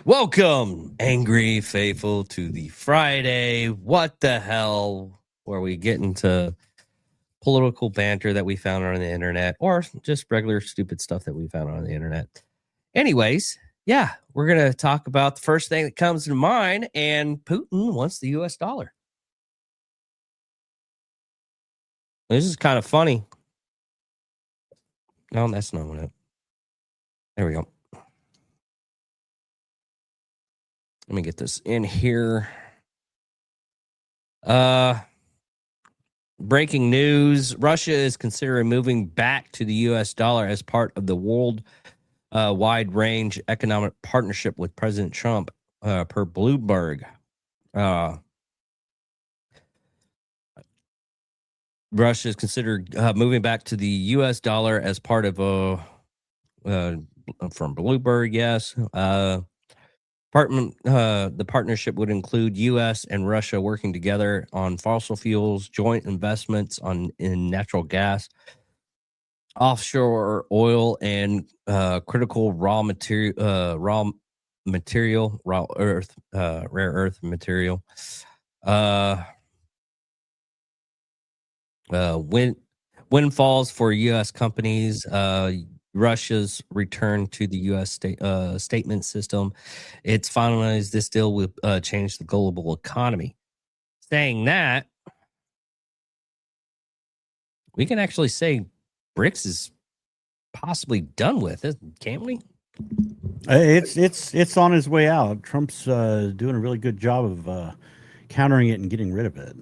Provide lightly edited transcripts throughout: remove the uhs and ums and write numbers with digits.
Welcome, angry faithful, to the Friday What the Hell, where we get into political banter that we found on the internet or just regular stupid stuff that we found on the internet. Anyways, yeah, we're going to talk about the first thing that comes to mind, and Putin wants the US dollar. This is kind of funny. No, that's not it. There we go. Let me get this in here. Breaking news: Russia is considering moving back to the U.S. dollar as part of the world wide range economic partnership with President Trump, per Bloomberg. Russia is considered moving back to the U.S. dollar as part of from Bloomberg. Yes. The partnership would include U.S. and Russia working together on fossil fuels, joint investments in natural gas, offshore oil, and critical rare earth material. Windfalls for U.S. companies. Russia's return to the U.S. statement system. It's finalized. This deal will change the global economy. Saying that, we can actually say BRICS is possibly done with it, can't we? It's on his way out. Trump's doing a really good job of countering it and getting rid of it.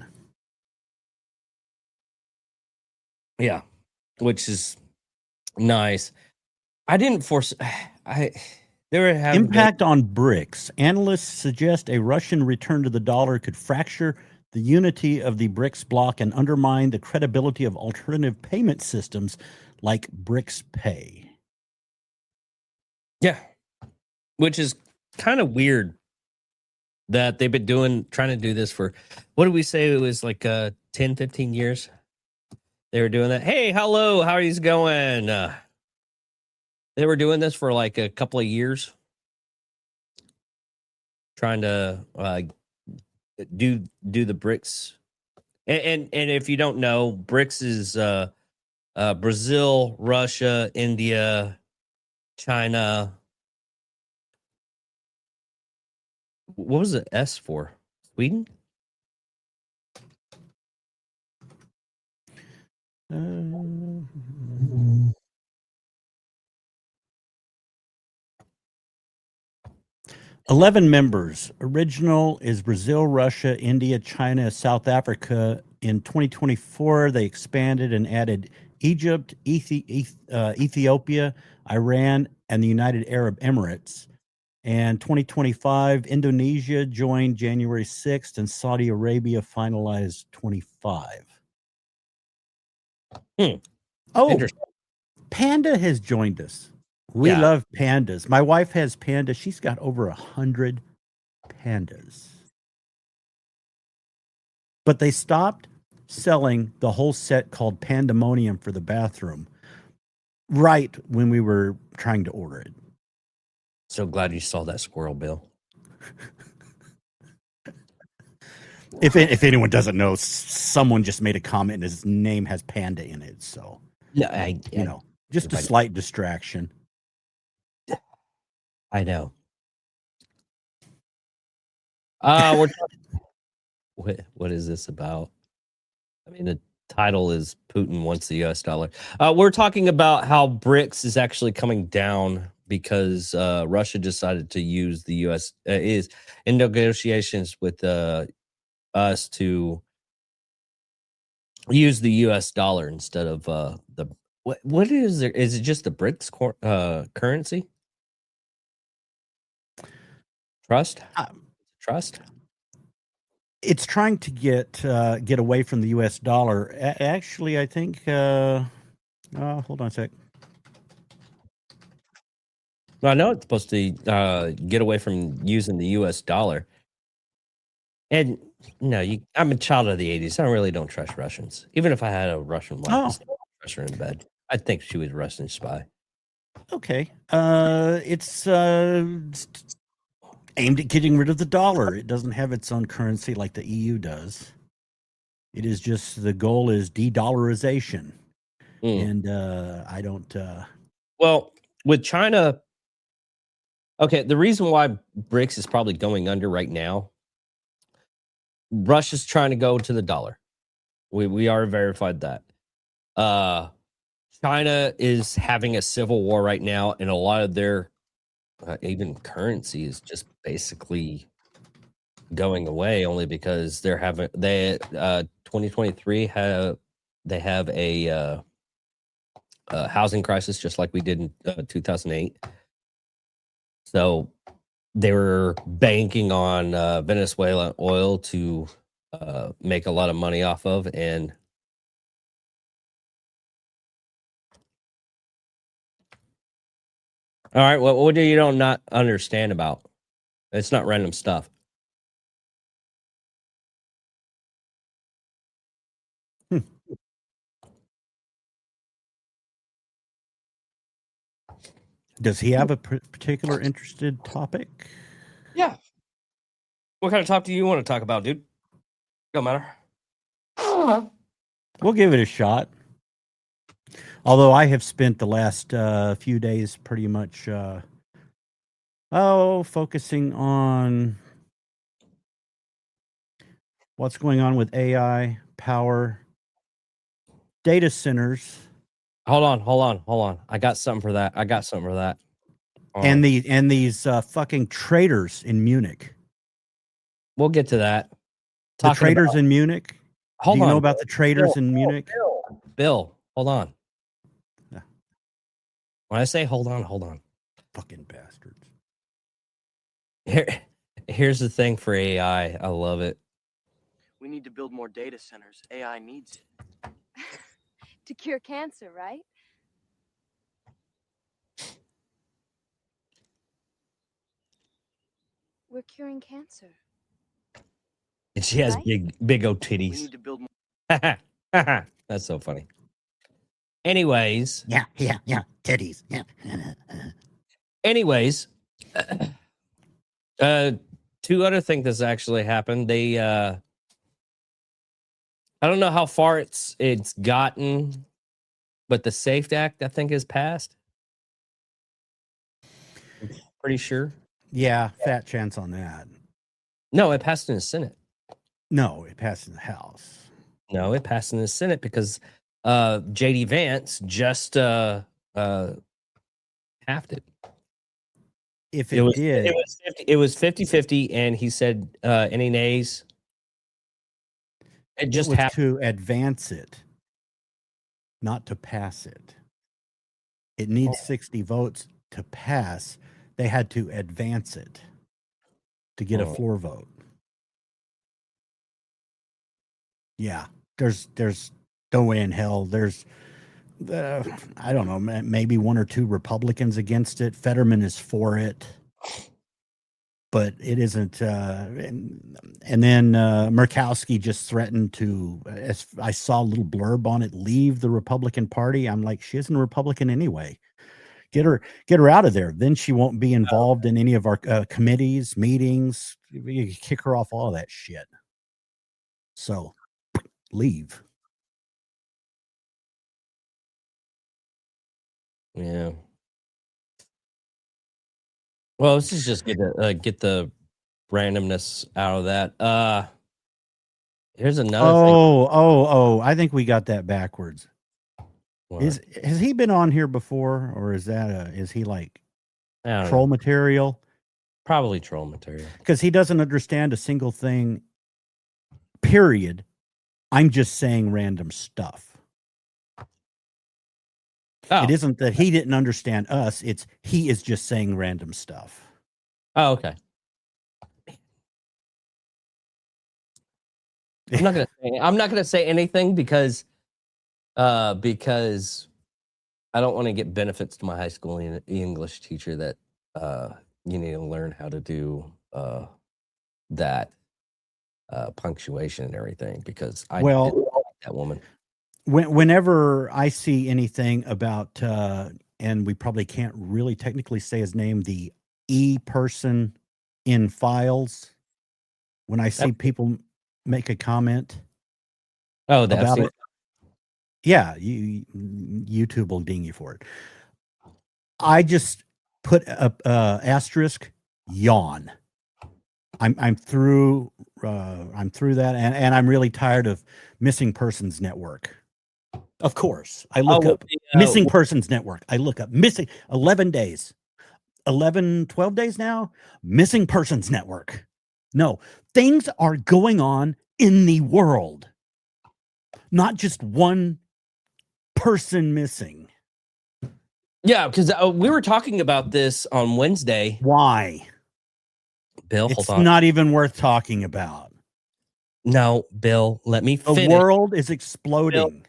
Yeah, which is nice. I didn't force. Impact on BRICS. Analysts suggest a Russian return to the dollar could fracture the unity of the BRICS bloc and undermine the credibility of alternative payment systems like BRICS Pay. Yeah, which is kind of weird that they've been trying to do this for, what did we say? It was like 10, 15 years. They were doing that. Hey, hello, how are you going? They were doing this for like a couple of years, trying to do the BRICS. And if you don't know, BRICS is Brazil, Russia, India, China. What was the S for? Sweden? 11 members. Original is Brazil, Russia, India, China, South Africa. In 2024, they expanded and added Egypt, Ethiopia, Iran, and the United Arab Emirates. And 2025, Indonesia joined January 6th, and Saudi Arabia finalized 25. Oh, Panda has joined us. We love pandas. My wife has pandas. She's got over 100 pandas. But they stopped selling the whole set called Pandemonium for the bathroom right when we were trying to order it. So glad you saw that squirrel, Bill. If anyone doesn't know, someone just made a comment and his name has Panda in it. So, just a slight distraction. I know. We're talking, what is this about? I mean, the title is Putin wants the U.S. dollar. We're talking about how BRICS is actually coming down because Russia decided to use the U.S. Is in negotiations with us to use the U.S. dollar instead of the what is there? Is it just the BRICS currency? Trust. It's trying to get away from the U.S. dollar. Actually, I think. Hold on a sec. Well, I know it's supposed to get away from using the U.S. dollar. And I'm a child of the '80s. I really don't trust Russians. Even if I had a Russian wife, I still trust her in bed. I think she was a Russian spy. Okay. It's aimed at getting rid of the dollar. It doesn't have its own currency like the EU does. It is just the goal is de-dollarization. And I don't. Well, with China, okay, the reason why BRICS is probably going under right now, Russia's trying to go to the dollar. We already verified that. China is having a civil war right now, and a lot of their even currency is just basically going away only because they're having 2023 they have a housing crisis just like we did in 2008. So they were banking on Venezuela oil to make a lot of money off of, and all right, what do you don't not understand about? It's not random stuff. Does he have a particular interested topic? Yeah. What kind of topic do you want to talk about, dude? Don't matter. We'll give it a shot. Although I have spent the last few days pretty much focusing on what's going on with AI, power, data centers. Hold on. I got something for that. And these fucking traitors in Munich. We'll get to that. The traitors in Munich. Do you know about the traitors in Munich? Bill, hold on. Yeah. When I say hold on. Fucking bastards. Here's the thing for AI. I love it. We need to build more data centers. AI needs it. To cure cancer, right? We're curing cancer. And she has right? big old titties. We need to build more. That's so funny. Anyways. Yeah. Titties. Yeah. Anyways. Two other things that's actually happened. They I don't know how far it's gotten, but the SAFE Act, I think, is passed. Pretty sure. Yeah, fat chance on that. No, it passed in the Senate. No, it passed in the House. No, it passed in the Senate because J.D. Vance just halved it. If it did. It was 50-50, and he said any nays. It just was to advance it, not to pass it. It needs 60 votes to pass. They had to advance it to get a floor vote. Yeah, there's no way in hell. There's, I don't know, maybe one or two Republicans against it. Fetterman is for it. But it isn't. And then Murkowski just threatened to, as I saw a little blurb on it, leave the Republican Party. I'm like, she isn't a Republican anyway. Get her out of there. Then she won't be involved in any of our committees, meetings. You kick her off all of that shit. So leave. Yeah. Well, this is just get the randomness out of that. Here's another thing. Oh! I think we got that backwards. What? Has he been on here before, or is he like troll material? Probably troll material. Because he doesn't understand a single thing. Period. I'm just saying random stuff. Oh. It isn't that he didn't understand us. It's he is just saying random stuff. Oh, okay. I'm not gonna say anything because I don't want to get benefits to my high school English teacher that you need to learn how to do that punctuation and everything because I didn't like that woman. Whenever I see anything about, and we probably can't really technically say his name, the E person in files when I see people make a comment Oh, about it. Yeah, YouTube will ding you for it. I just put a asterisk yawn. I'm through that, and I'm really tired of Missing Persons Network. Of course, I look up Missing Persons Network. I look up missing 11 days, 12 days now. Missing Persons Network. No, things are going on in the world, not just one person missing. Yeah, because we were talking about this on Wednesday. Why? Bill, It's hold on. not even worth talking about. No, Bill, let me The finish. world is exploding.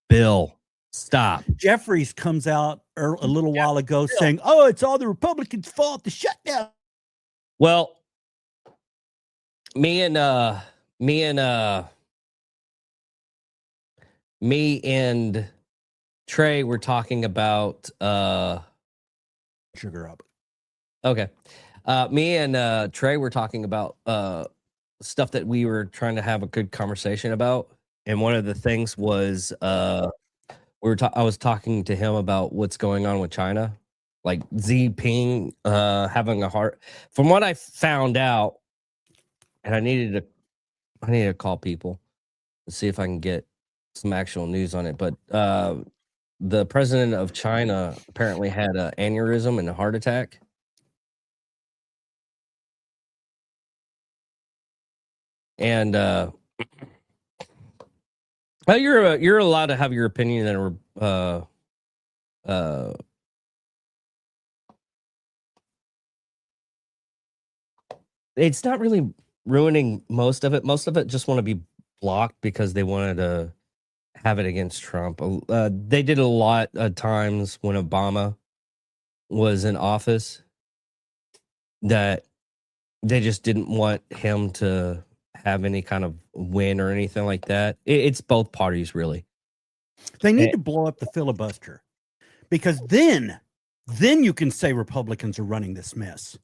Bill, stop. Jeffries comes out a little while ago saying, "Oh, it's all the Republicans' fault. The shutdown." Well, me and Trey were talking about Sugar up. Okay. Me and Trey were talking about stuff that we were trying to have a good conversation about. And one of the things was I was talking to him about what's going on with China, like Xi Jinping having a heart. From what I found out, and I needed to call people to see if I can get some actual news on it. But the president of China apparently had an aneurysm and a heart attack. And well, you're allowed to have your opinion, and it's not really ruining most of it. Most of it just want to be blocked because they wanted to have it against Trump. They did a lot of times when Obama was in office that they just didn't want him to have any kind of win or anything like that. It's both parties, really. They need to blow up the filibuster, because then you can say Republicans are running this mess.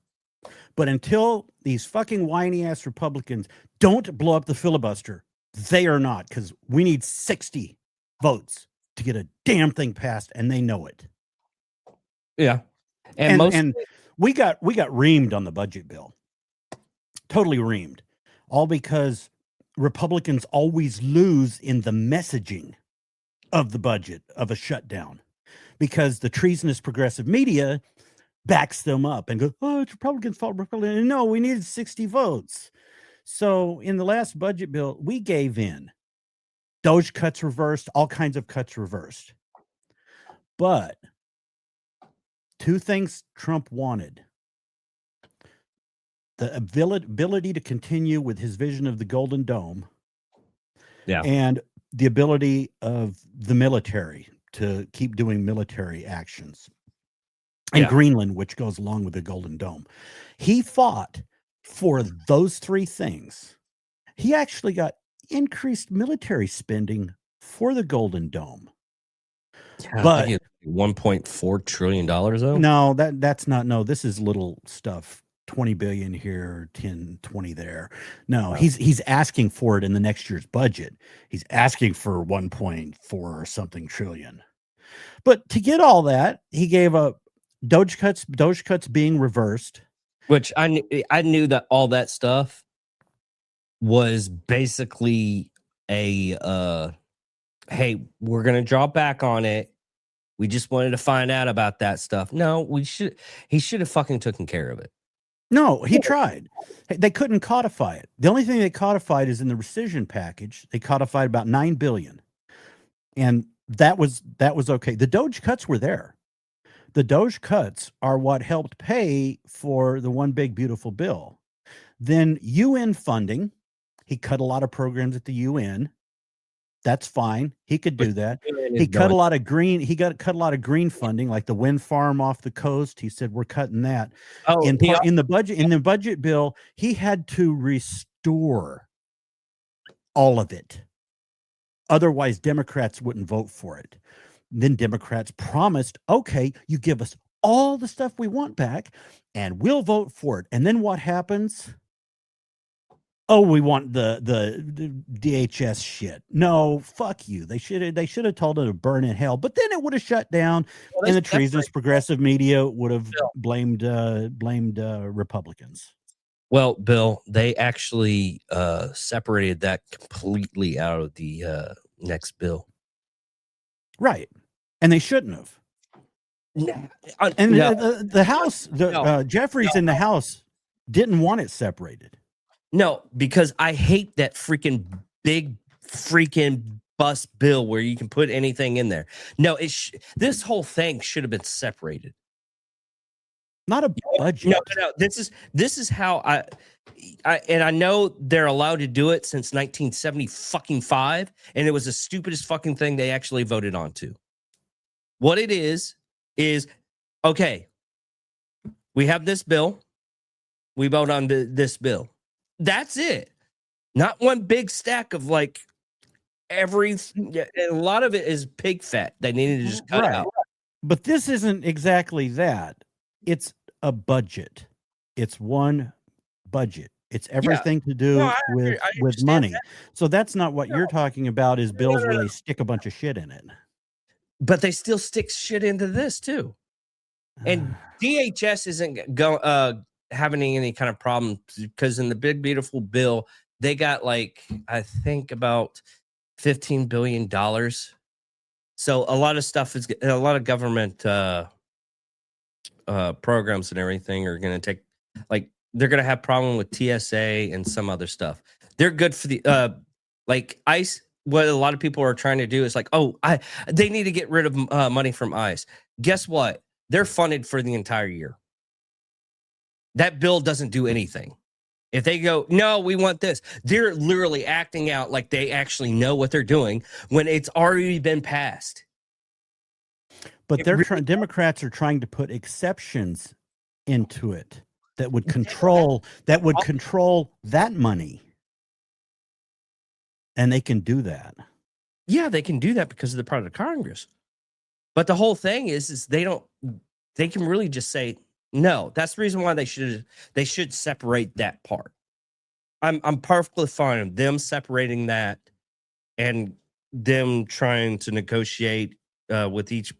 But until these fucking whiny ass Republicans don't blow up the filibuster, they are not, because we need 60 votes to get a damn thing passed, and they know it. Yeah. And we got reamed on the budget bill. Totally reamed. All because Republicans always lose in the messaging of the budget of a shutdown, because the treasonous progressive media backs them up and go, "Oh, it's Republicans' fault." Republicans. No, we needed 60 votes. So in the last budget bill, we gave in. Doge cuts reversed, all kinds of cuts reversed. But two things Trump wanted: the ability to continue with his vision of the Golden Dome, and the ability of the military to keep doing military actions, and Greenland, which goes along with the Golden Dome. He fought for those three things. He actually got increased military spending for the Golden Dome. Yeah, but $1.4 trillion though. No, that's not. No, this is little stuff. 20 billion here, 10, 20 there. No, he's asking for it in the next year's budget. He's asking for 1.4 or something trillion. But to get all that, he gave up Doge cuts being reversed. Which I knew that all that stuff was basically a hey, we're gonna draw back on it. We just wanted to find out about that stuff. No, he should have fucking taken care of it. No, he tried. They couldn't codify it. The only thing they codified is in the rescission package. They codified about $9 billion. And that was okay. The Doge cuts were there. The Doge cuts are what helped pay for the one big beautiful bill. Then UN funding, he cut a lot of programs at the UN. That's fine. He could do that. He cut a lot of green. He cut a lot of green funding, like the wind farm off the coast. He said, "We're cutting that." Oh, in the budget bill, he had to restore all of it. Otherwise, Democrats wouldn't vote for it. Then Democrats promised, "Okay, you give us all the stuff we want back, and we'll vote for it. And then what happens? Oh, we want the DHS shit. No, fuck you. They should have told it to burn in hell. But then it would have shut down, Well, and the they treasonous separate- progressive media would have Bill. blamed Republicans. Well, Bill, they actually separated that completely out of the next bill. Right. And they shouldn't have. And the House, Jeffries in the House didn't want it separated. No, because I hate that freaking big freaking bus bill where you can put anything in there. No, this whole thing should have been separated. Not a budget. No. This is how I know they're allowed to do it since 1975, and it was the stupidest fucking thing they actually voted on to. What it is okay. We have this bill. We vote on this bill. That's it. Not one big stack of like everything. A lot of it is pig fat. They needed to just cut out. But this isn't exactly that. It's a budget. It's one budget. It's everything to do with money. That. So that's not what you're talking about is bills where they stick a bunch of shit in it. But they still stick shit into this too. And DHS isn't having any kind of problem because in the big beautiful bill they got like I think about $15 billion. So a lot of stuff is a lot of government programs and everything are going to take like they're going to have problem with TSA and some other stuff. They're good for the like ICE. What a lot of people are trying to do is like, they need to get rid of money from ICE. Guess what? They're funded for the entire year. That bill doesn't do anything. If they go, no, we want this, they're literally acting out like they actually know what they're doing when it's already been passed. But Democrats are trying to put exceptions into it that would control that money. And they can do that. Yeah, they can do that because of the part of Congress. But the whole thing is they can really just say, no, that's the reason why they should separate that part. I'm perfectly fine with them separating that and them trying to negotiate with each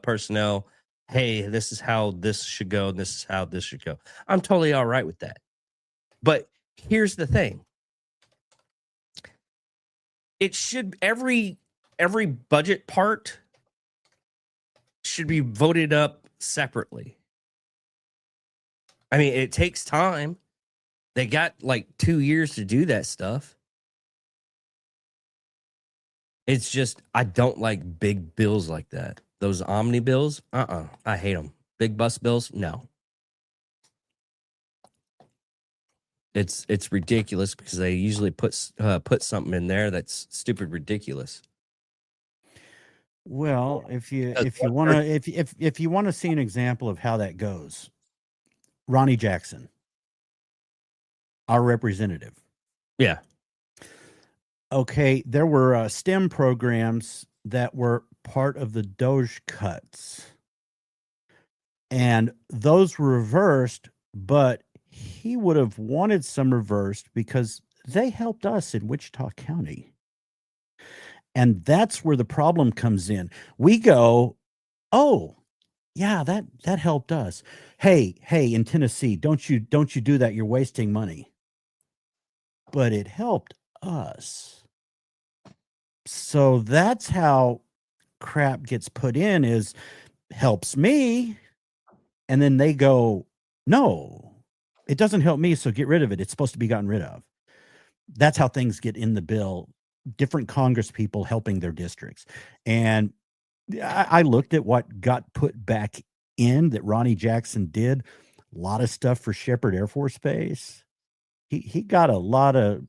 personnel. Hey, this is how this should go. And this is how this should go. I'm totally all right with that. But here's the thing. It should every budget part should be voted up separately. I mean, it takes time. They got like 2 years to do that stuff. It's just, I don't like big bills like that. Those omni bills, I hate them. Big bus bills, no. It's ridiculous because they usually put something in there that's stupid ridiculous. Well, if you want to see an example of how that goes, Ronnie Jackson, our representative. Yeah. Okay, there were STEM programs that were part of the Doge cuts, and those were reversed, but he would have wanted some reversed because they helped us in Wichita County. And that's where the problem comes in. We go, oh, yeah, that helped us. Hey, in Tennessee, don't you do that. You're wasting money. But it helped us. So that's how crap gets put in is helps me. And then they go, no, it doesn't help me. So get rid of it. It's supposed to be gotten rid of. That's how things get in the bill. Different Congress people helping their districts. And I looked at what got put back in that Ronnie Jackson did. A lot of stuff for Shepherd Air Force Base. He got a lot of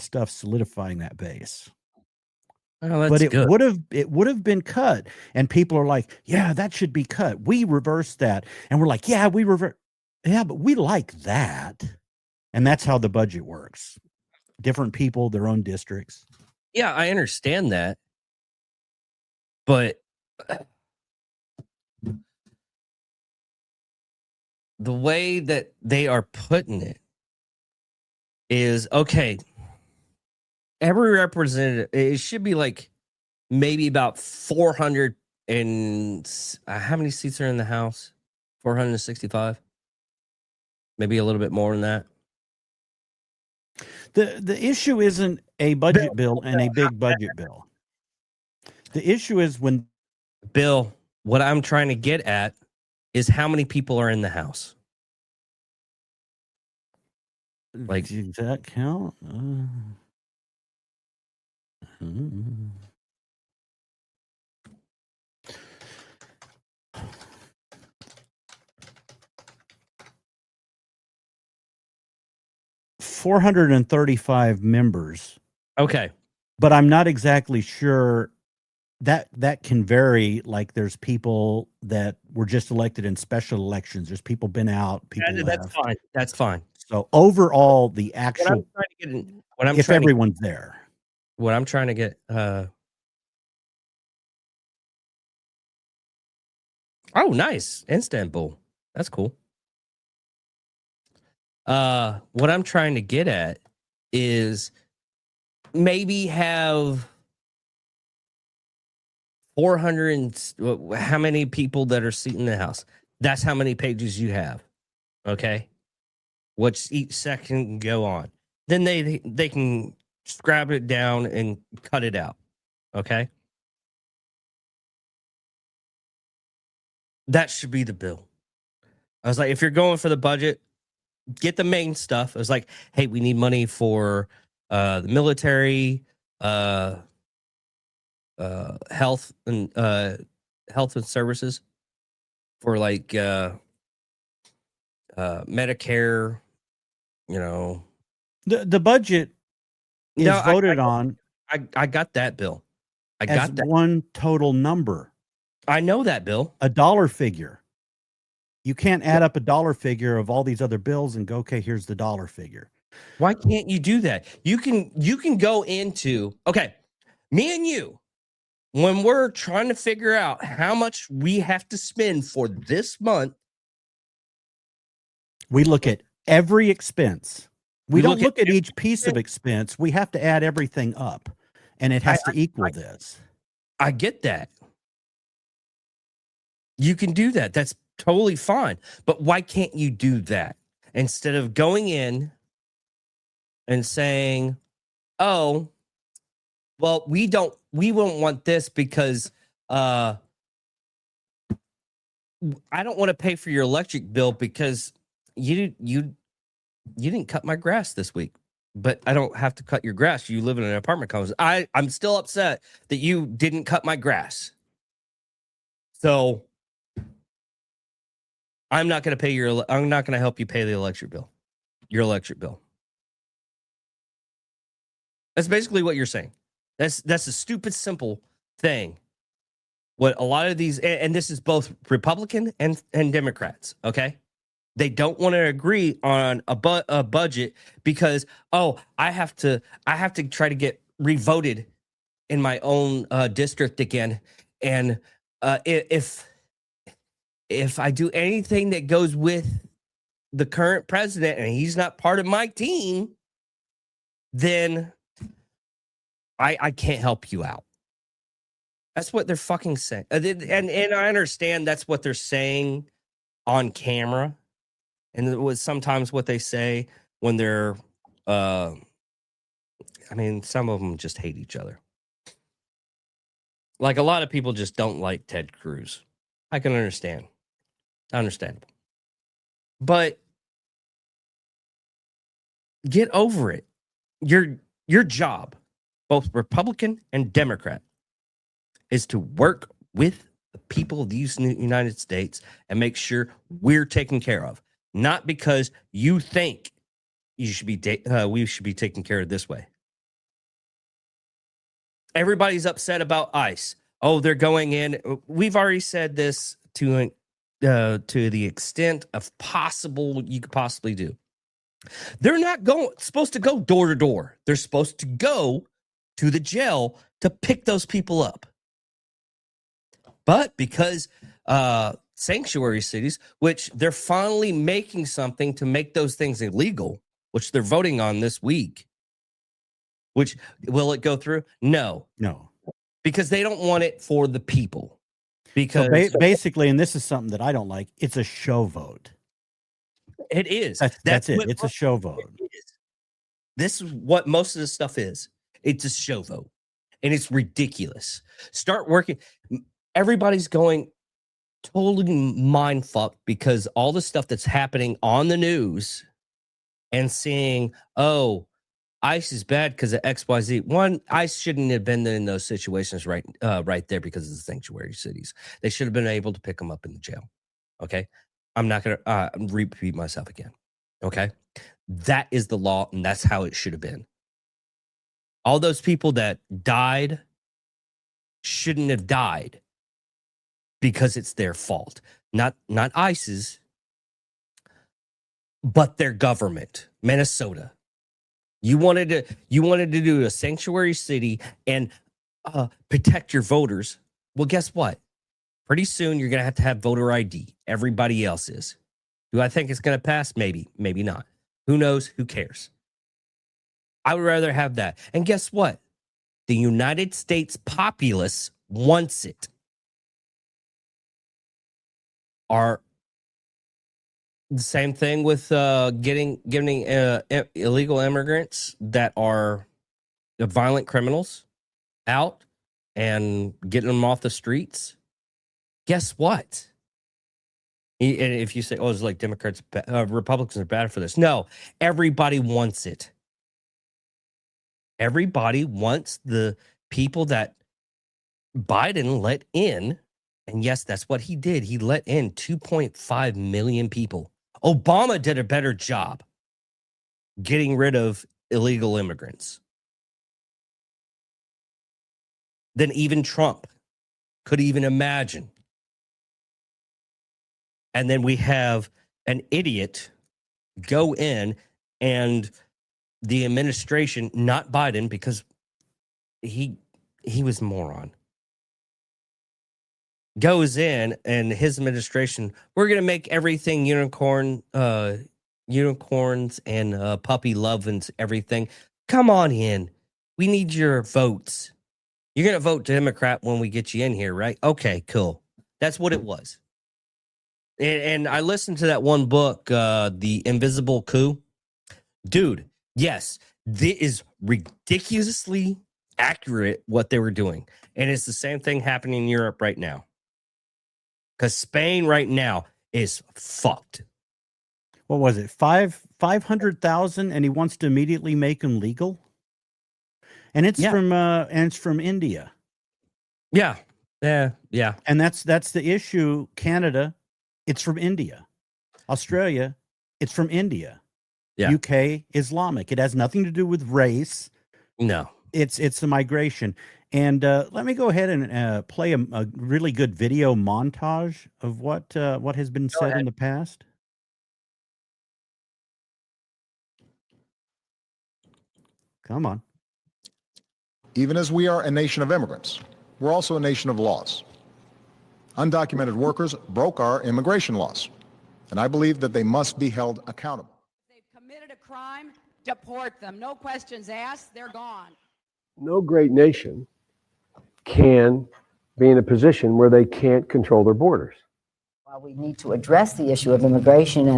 stuff solidifying that base. Oh, but it would have been cut. And people are like, yeah, that should be cut. We reversed that. And we're like, yeah, yeah, but we like that. And that's how the budget works. Different people, their own districts. Yeah, I understand that. But the way that they are putting it is okay. Every representative, it should be like maybe about 400 and how many seats are in the House? 465, maybe a little bit more than that. The issue isn't a budget bill and a big budget bill. The issue is when Bill, what I'm trying to get at is how many people are in the House. Like, does that count? Hmm. $435 members, okay, but I'm not exactly sure that can vary. Like there's people that were just elected in special elections. There's people been out, people that's left. fine. That's fine. So overall, the What I'm actual, trying to get in, what I'm if trying to, everyone's there, what I'm trying to get, oh, nice. Istanbul. That's cool. What I'm trying to get at is maybe have 400 and how many people that are seating the House. That's how many pages you have. Okay. What's each section can go on. Then they can scrap it down and cut it out. Okay. That should be the bill. I was like, if you're going for the budget, get the main stuff. It was like, hey, we need money for the military, health and services, for like Medicare. You know, the budget is voted on. I got that, Bill. I as got that. one total number. I know that, Bill. A dollar figure. You can't add up a dollar figure of all these other bills and go, okay, here's the dollar figure. Why can't you do that? You can go into, okay, me and you, when we're trying to figure out how much we have to spend for this month, we look at every expense. We don't look at every each piece of expense. We have to add everything up, and it has to equal this. I get that. You can do that. That's totally fine. But why can't you do that? Instead of going in and saying, oh, well, we won't want this because I don't want to pay for your electric bill because you didn't cut my grass this week. But I don't have to cut your grass. You live in an apartment complex. I'm still upset that you didn't cut my grass. So I'm not going to help you pay the electric bill. Your electric bill. That's basically what you're saying. That's a stupid, simple thing. What a lot of these, and this is both Republican and Democrats, okay? They don't want to agree on a budget because, oh, I have to try to get revoted in my own district again. And if I do anything that goes with the current president and he's not part of my team, then I can't help you out. That's what they're fucking saying. And I understand that's what they're saying on camera. And it was sometimes what they say when they're, I mean, some of them just hate each other. Like a lot of people just don't like Ted Cruz. I can understand. Understandable. But get over it. Your job, both Republican and Democrat, is to work with the people of the United States and make sure we're taken care of. Not because you think you should be we should be taken care of this way. Everybody's upset about ICE. Oh, they're going in. We've already said this to the extent of possible you could possibly do. They're not supposed to go door to door. They're supposed to go to the jail to pick those people up. But because sanctuary cities, which they're finally making something to make those things illegal, which they're voting on this week. Which, will it go through? No, because they don't want it for the people. Because basically, and this is something that I don't like, it's a show vote. It is. That's it. It's a show vote. This is what most of this stuff is. It's a show vote. And it's ridiculous. Start working. Everybody's going totally mind fucked because all the stuff that's happening on the news and seeing, oh, ICE is bad because of XYZ. One, ICE shouldn't have been in those situations right there because of the sanctuary cities. They should have been able to pick them up in the jail. Okay? I'm not going to repeat myself again. Okay? That is the law, and that's how it should have been. All those people that died shouldn't have died because it's their fault. Not ICE's, but their government, Minnesota. You wanted to do a sanctuary city and protect your voters. Well, guess what? Pretty soon you're going to have voter ID. Everybody else is. Do I think it's going to pass? Maybe, maybe not. Who knows? Who cares? I would rather have that. And guess what? The United States populace wants it. Are the same thing with getting illegal immigrants that are violent criminals out and getting them off the streets. Guess what? And if you say, "Oh, it's like Democrats, Republicans are bad for this," no, everybody wants it. Everybody wants the people that Biden let in. And yes, that's what he did. He let in 2.5 million people. Obama did a better job getting rid of illegal immigrants than even Trump could even imagine. And then we have an idiot go in, and the administration, not Biden, because he was a moron, goes in, and his administration, we're going to make everything unicorns and puppy love and everything. Come on in. We need your votes. You're going to vote Democrat when we get you in here, right? Okay, cool. That's what it was. And I listened to that one book, The Invisible Coup. Dude, yes, this is ridiculously accurate what they were doing. And it's the same thing happening in Europe right now. Because Spain right now is fucked. What was it? 500,000, and he wants to immediately make them legal. And it's from India. Yeah. And that's the issue. Canada, it's from India. Australia, it's from India. Yeah. UK, Islamic. It has nothing to do with race. No. It's the migration. And let me go ahead and play a really good video montage of what has been said in the past. Come on. Even as we are a nation of immigrants, we're also a nation of laws. Undocumented workers broke our immigration laws, and I believe that they must be held accountable. They've committed a crime, deport them. No questions asked, they're gone. No great nation can be in a position where they can't control their borders. While we need to address the issue of immigration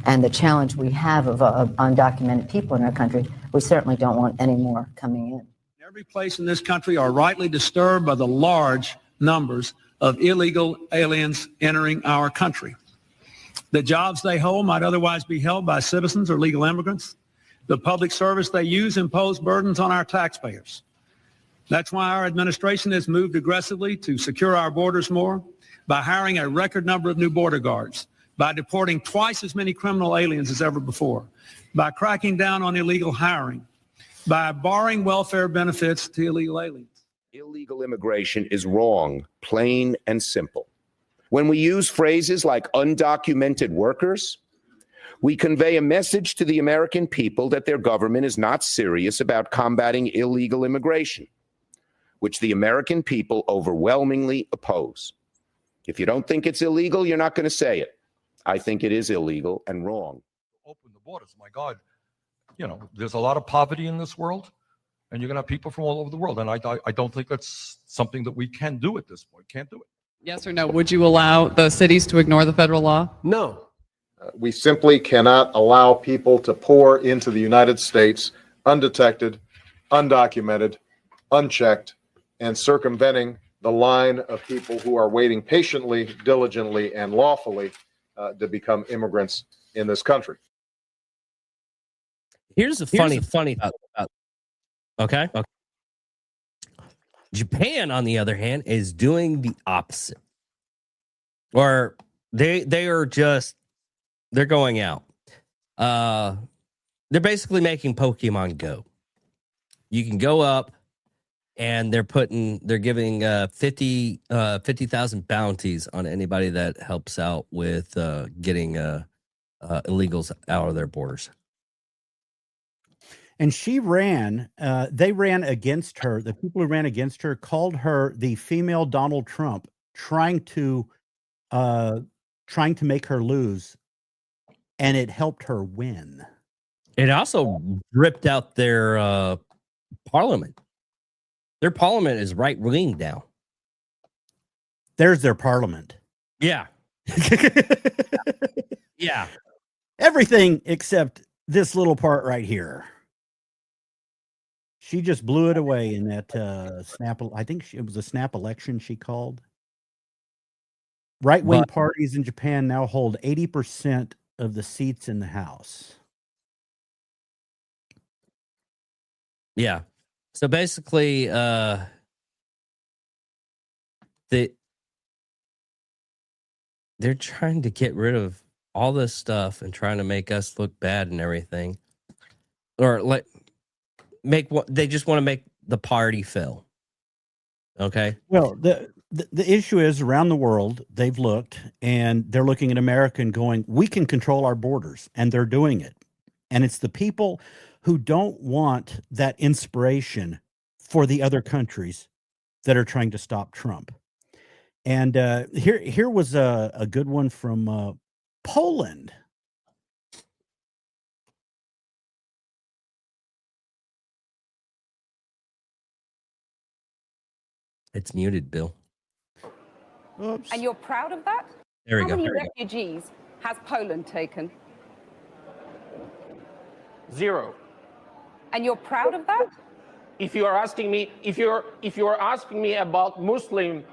and the challenge we have of undocumented people in our country, we certainly don't want any more coming in. Every place in this country are rightly disturbed by the large numbers of illegal aliens entering our country. The jobs they hold might otherwise be held by citizens or legal immigrants. The public service they use impose burdens on our taxpayers. That's why our administration has moved aggressively to secure our borders more, by hiring a record number of new border guards, by deporting twice as many criminal aliens as ever before, by cracking down on illegal hiring, by barring welfare benefits to illegal aliens. Illegal immigration is wrong, plain and simple. When we use phrases like undocumented workers, we convey a message to the American people that their government is not serious about combating illegal immigration, which the American people overwhelmingly oppose. If you don't think it's illegal, you're not going to say it. I think it is illegal and wrong. Open the borders. My God, there's a lot of poverty in this world, and you're going to have people from all over the world. And I don't think that's something that we can do at this point. Can't do it. Yes or no? Would you allow the cities to ignore the federal law? No. We simply cannot allow people to pour into the United States undetected, undocumented, unchecked, and circumventing the line of people who are waiting patiently, diligently, and lawfully to become immigrants in this country. Here's a funny okay. Japan, on the other hand, is doing the opposite. Or they're going out. They're basically making Pokemon Go. You can go up, and they're giving 50,000 bounties on anybody that helps out with getting illegals out of their borders. And they ran against her. The people who ran against her called her the female Donald Trump, trying to make her lose, and it helped her win. It also ripped out their parliament. Their parliament is right wing now. There's their parliament. Yeah. Yeah. Everything except this little part right here. She just blew it away in that snap. I think it was a snap election she called. Right-wing parties in Japan now hold 80% of the seats in the House. Yeah. So basically, they're trying to get rid of all this stuff and trying to make us look bad and everything, or they just want to make the party fail. Okay. Well, the issue is around the world they've looked, and they're looking at America and going, we can control our borders, and they're doing it. And it's the people who don't want that inspiration for the other countries that are trying to stop Trump. And here was a good one from Poland. It's muted, Bill. Oops. And you're proud of that? There we How go. many refugees has Poland taken? 0. And you're proud of that? If you are asking me, if you are asking me about Muslims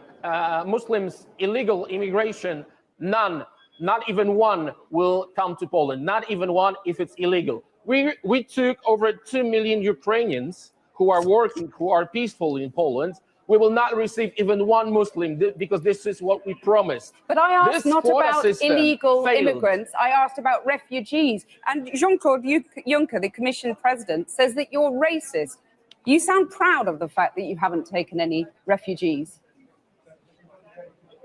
illegal immigration, none, not even one will come to Poland. Not even one if it's illegal. We took over 2 million Ukrainians who are working, who are peaceful in Poland. We will not receive even one Muslim because this is what we promised. But I asked This not quota about system illegal failed. immigrants. I asked about refugees. And Jean-Claude Juncker, the Commission President, says that you're racist. You sound proud of the fact that you haven't taken any refugees.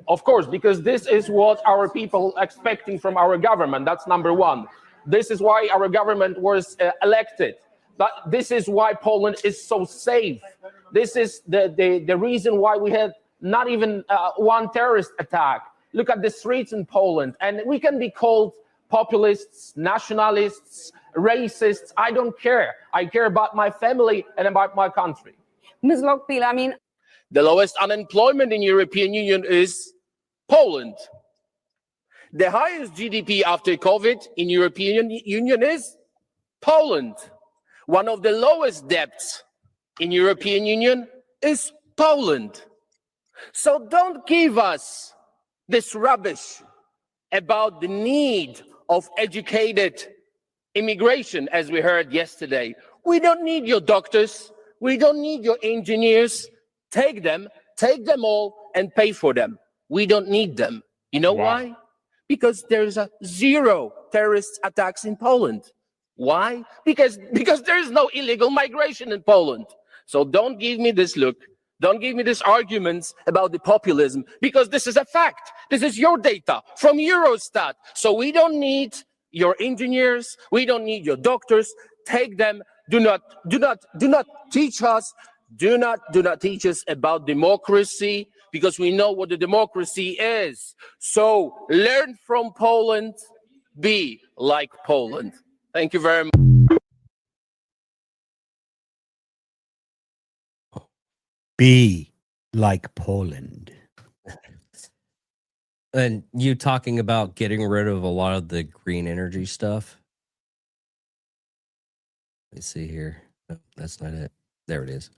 Of course, because this is what our people expecting from our government. That's number one. This is why our government was elected. But this is why Poland is so safe. This is the reason why we had not even one terrorist attack. Look at the streets in Poland, and we can be called populists, nationalists, racists. I don't care. I care about my family and about my country. Ms. Lockbeal, I mean, the lowest unemployment in European Union is Poland. The highest GDP after COVID in European Union is Poland. One of the lowest debts in European Union is Poland. So don't give us this rubbish about the need of educated immigration, as we heard yesterday. We don't need your doctors. We don't need your engineers. Take them all and pay for them. We don't need them. You know why? Because there's a 0 terrorist attacks in Poland. Why? Because there is no illegal migration in Poland. So don't give me this look. Don't give me these arguments about the populism, because this is a fact. This is your data from Eurostat. So we don't need your engineers. We don't need your doctors. Take them. Do not teach us. Do not teach us about democracy. because we know what the democracy is. So learn from Poland, be like Poland. Thank you very much. Be like Poland. And you talking about getting rid of a lot of the green energy stuff. Let's see here. No, that's not it. There it is.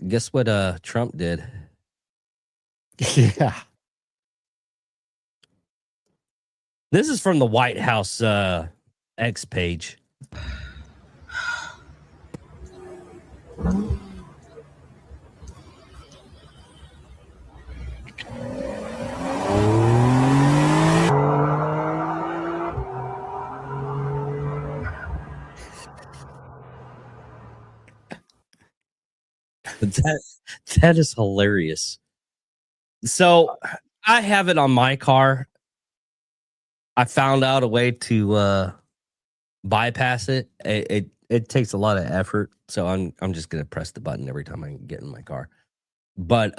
Guess what Trump did? Yeah. This is from the White House X page. That is hilarious. So I have it on my car. I found out a way to bypass it. It takes a lot of effort, so I'm just gonna press the button every time I get in my car. But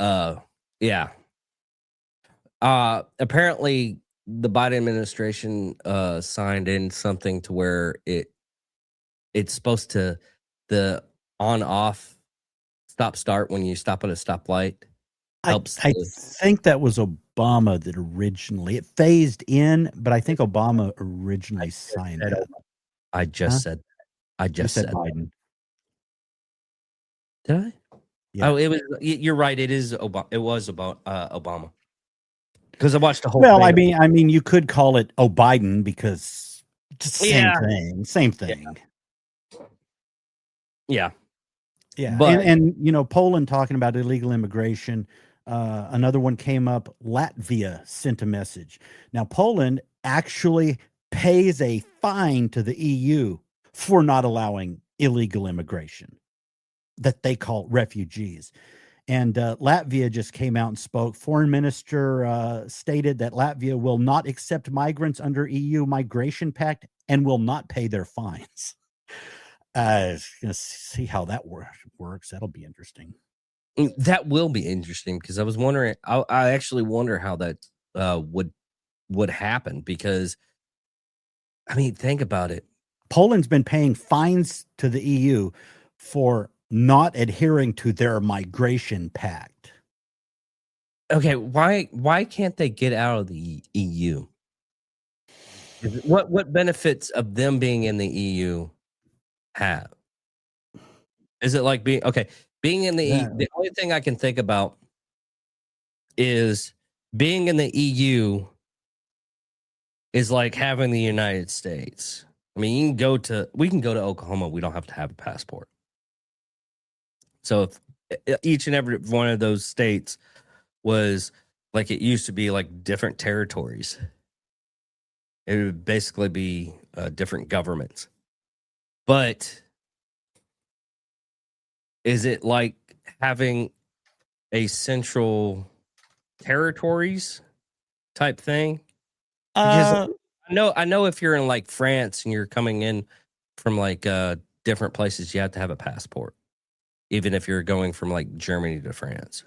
yeah. Apparently the Biden administration signed in something to where it's supposed to the on off stop start when you stop at a stoplight helps. I think that was Obama that originally it phased in, but I think Obama originally signed it. I just said Biden. Did I? Yeah. Oh, it was. You're right. It is Obama. It was about Obama because I watched the whole. Well, thing. I mean, you could call it O'Biden because it's the same Yeah. thing. Same thing. Yeah. Yeah. But- And you know, Poland talking about illegal immigration. Another one came up. Latvia sent a message. Now, Poland actually pays a fine to the EU for not allowing illegal immigration that they call refugees. And Latvia just came out and spoke. Foreign minister stated that Latvia will not accept migrants under EU migration pact and will not pay their fines. Going to see how that works. That'll be interesting. That will be interesting because I was wondering. I actually wonder how that would happen because, I mean, think about it. Poland's been paying fines to the EU for not adhering to their migration pact. Okay, why can't they get out of the EU? What benefits of them being in the EU have? Is it like being in the Yeah. the only thing I can think about is being in the EU is like having the United States. I mean, we can go to Oklahoma. We don't have to have a passport. So if each and every one of those states was like it used to be, like different territories, it would basically be different governments. But is it like having a central territories type thing? Because I know if you're in like France and you're coming in from like different places, you have to have a passport, even if you're going from like Germany to France.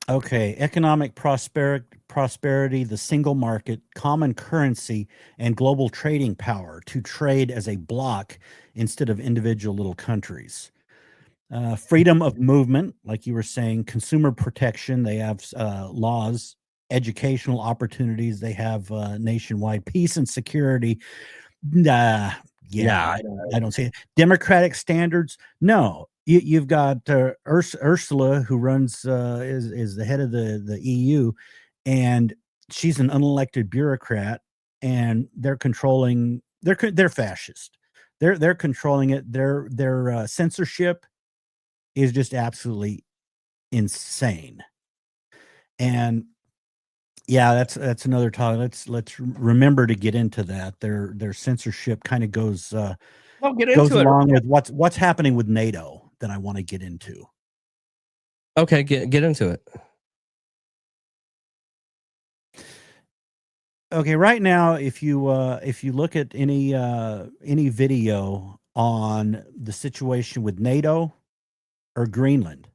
Okay, economic prosperity, the single market, common currency, and global trading power to trade as a bloc instead of individual little countries. Freedom of movement, like you were saying, consumer protection, they have laws, educational opportunities, they have nationwide peace and security. I don't see it. Democratic standards, no. You've got Ursula, who runs is the head of the EU, and she's an unelected bureaucrat, and they're controlling. They're fascist. They're controlling it. Their censorship is just absolutely insane. And yeah, that's another topic. Let's remember to get into that. Their censorship kind of goes goes along with what's happening with NATO that I want to get into. Okay, get into it. Okay, right now, if you look at any video on the situation with NATO or Greenland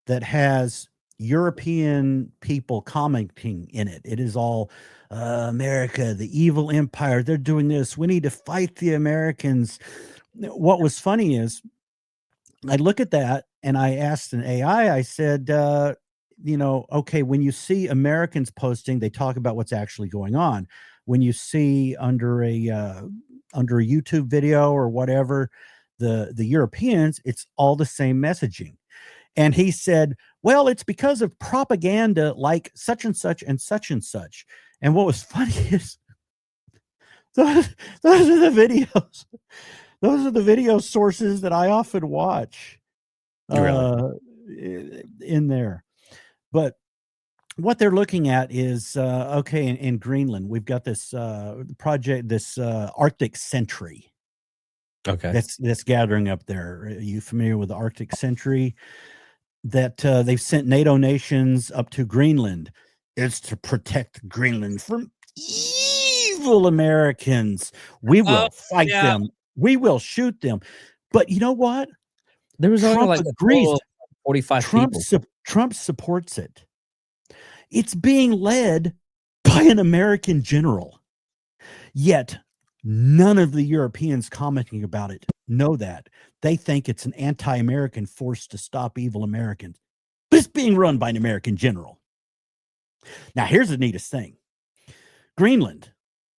that has European people commenting in it. It is all America, the evil empire. They're doing this. We need to fight the Americans. What was funny is I look at that and I asked an AI, I said, okay, when you see Americans posting, they talk about what's actually going on. When you see under a YouTube video or whatever, the Europeans, it's all the same messaging. And he said, well, it's because of propaganda like such and such and such and such. And what was funny is those are the videos. Those are the video sources that I often watch in there. But what they're looking at is, in Greenland, we've got this project, this Arctic Sentry. Okay. That's gathering up there. Are you familiar with the Arctic Sentry? That they've sent NATO nations up to Greenland. It's to protect Greenland from evil Americans. We will fight them. We will shoot them. But you know what? There was only like agrees. 45 people. Trump supports it. It's being led by an American general. Yet none of the Europeans commenting about it know that. They think it's an anti-American force to stop evil Americans. But it's being run by an American general. Now, here's the neatest thing. Greenland.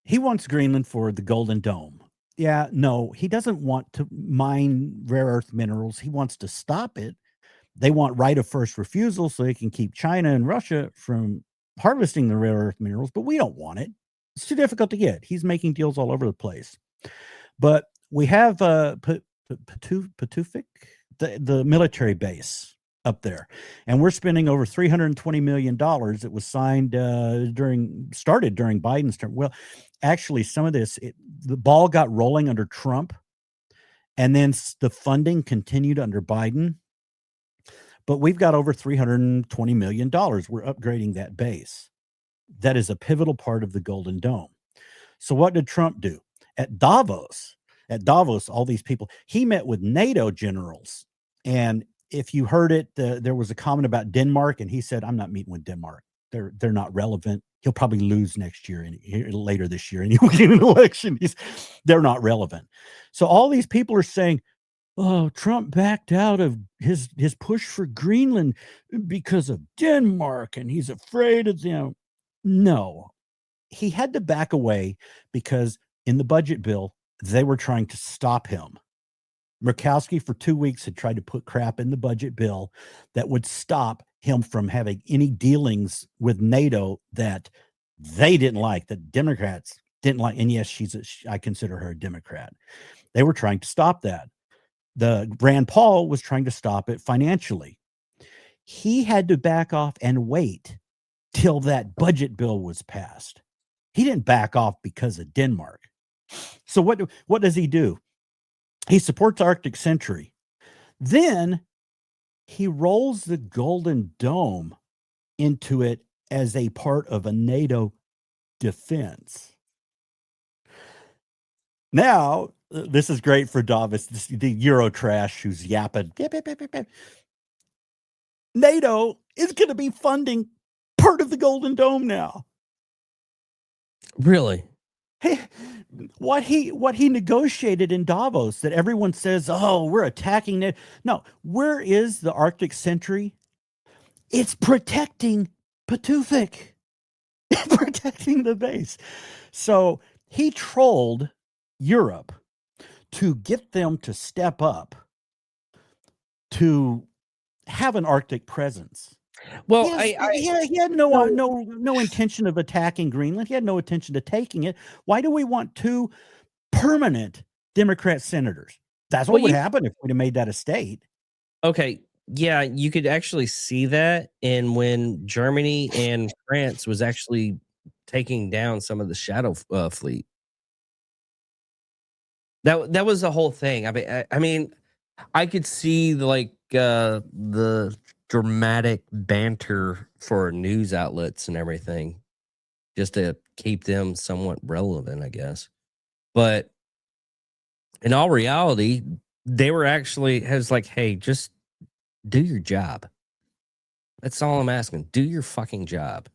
He wants Greenland for the Golden Dome. Yeah, no, he doesn't want to mine rare earth minerals. He wants to stop it. They want right of first refusal so they can keep China and Russia from harvesting the rare earth minerals, but we don't want it. It's too difficult to get. He's making deals all over the place. But we have Patufik, the military base up there, and we're spending over $320 million. It was signed started during Biden's term. Well, actually, some of this, the ball got rolling under Trump, and then the funding continued under Biden. But we've got over $320 million. We're upgrading that base. That is a pivotal part of the Golden Dome. So what did Trump do? At Davos, all these people, he met with NATO generals. And if you heard it, there was a comment about Denmark, and he said, I'm not meeting with Denmark. They're not relevant. He'll probably lose next year later this year, and he'll get an election. They're not relevant. So all these people are saying, oh, Trump backed out of his push for Greenland because of Denmark, and he's afraid of them. No, he had to back away because in the budget bill, they were trying to stop him. Murkowski for 2 weeks had tried to put crap in the budget bill that would stop him from having any dealings with NATO that they didn't like, that Democrats didn't like. And yes, I consider her a Democrat. They were trying to stop that. The Rand Paul was trying to stop it financially. He had to back off and wait till that budget bill was passed. He didn't back off because of Denmark. So what does he do? He supports Arctic Sentry. Then he rolls the Golden Dome into it as a part of a NATO defense. Now, this is great for Davos, the Euro trash who's yapping. NATO is going to be funding part of the Golden Dome now. Really? Hey, what he negotiated in Davos that everyone says, oh, we're attacking it. No, where is the Arctic Sentry? It's protecting Patufik. It's protecting the base. So he trolled Europe to get them to step up to have an Arctic presence. Well, he had no intention of attacking Greenland. He had no intention of taking it. Why do we want two permanent Democrat senators? That's what would happen if we'd have made that a state. Okay. Yeah, you could actually see that in when Germany and France was actually taking down some of the shadow fleet. That was the whole thing. I mean, I could see the dramatic banter for news outlets and everything, just to keep them somewhat relevant, I guess. But in all reality, they were actually has like, hey, just do your job. That's all I'm asking. Do your fucking job.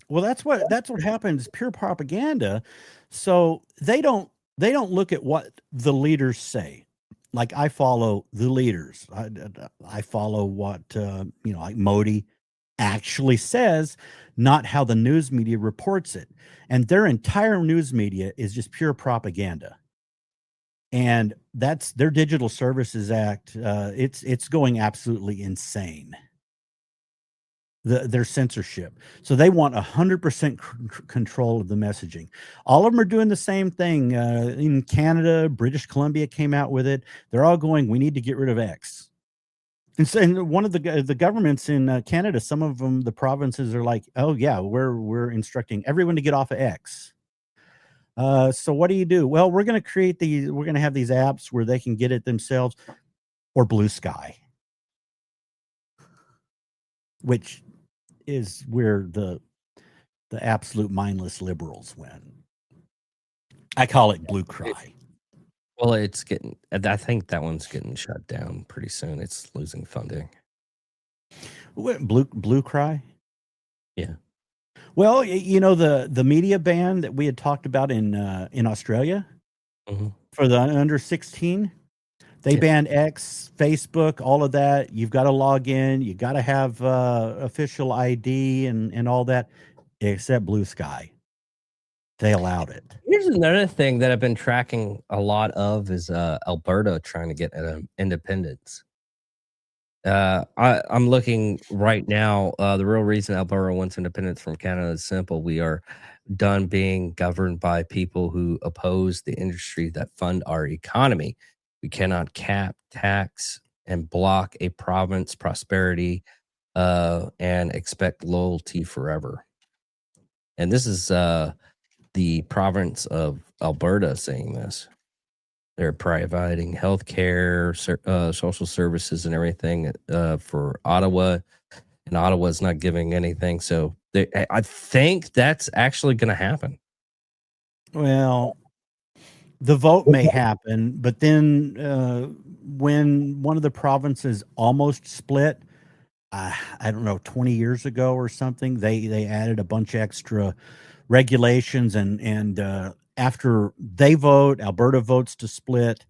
Well, that's what happens. Pure propaganda. So they don't look at what the leaders say. Like I follow the leaders. I follow what like Modi actually says, not how the news media reports it. And their entire news media is just pure propaganda. And that's their Digital Services Act. It's going absolutely insane. Their censorship. So they want 100% control of the messaging. All of them are doing the same thing. In Canada, British Columbia came out with it. They're all going, we need to get rid of X. And so, and one of the governments in Canada, some of them, the provinces are like, oh yeah, we're instructing everyone to get off of X. So what do? Well, we're going to have these apps where they can get it themselves, or Blue Sky, which is where the absolute mindless liberals went. I call it Blue Cry. Well, I think that one's getting shut down pretty soon. It's losing funding. Blue Cry? Yeah. Well, the media ban that we had talked about in Australia for the under 16, they banned X, Facebook, all of that. You've got to log in. You got to have official ID and all that, except Blue Sky. They allowed it. Here's another thing that I've been tracking a lot of is Alberta trying to get independence. I'm looking right now. The real reason Alberta wants independence from Canada is simple. We are done being governed by people who oppose the industry that fund our economy. We cannot cap, tax, and block a province prosperity and expect loyalty forever. And this is the province of Alberta saying this. They're providing healthcare, social services, and everything for Ottawa, and Ottawa's not giving anything. So I think that's actually going to happen. Well, the vote may happen, but then when one of the provinces almost split, I don't know, 20 years ago or something, they added a bunch of extra regulations, and after they vote, Alberta votes to split,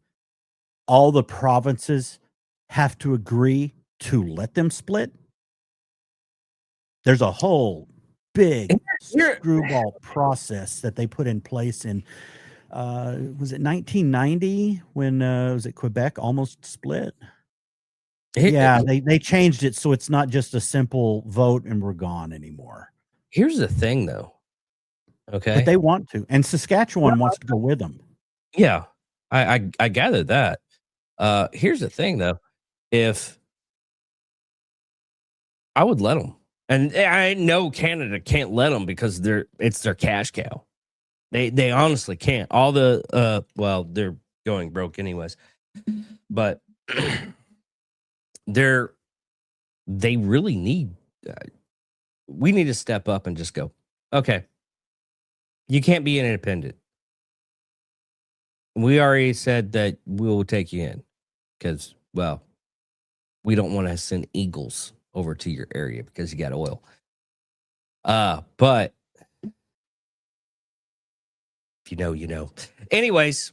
all the provinces have to agree to let them split. There's a whole big screwball process that they put in place in was it 1990 when was it Quebec almost split? Yeah, they changed it so it's not just a simple vote and we're gone anymore. Here's the thing, though. Okay, but they want to, and Saskatchewan wants to go with them. Yeah, I gathered that. Here's the thing, though. If I would let them, and I know Canada can't let them because it's their cash cow. They honestly can't. All the they're going broke anyways, but they really need. We need to step up and just go. Okay, you can't be an independent. We already said that we will take you in because, well, we don't want to send eagles over to your area because you got oil. But if you know, you know. Anyways,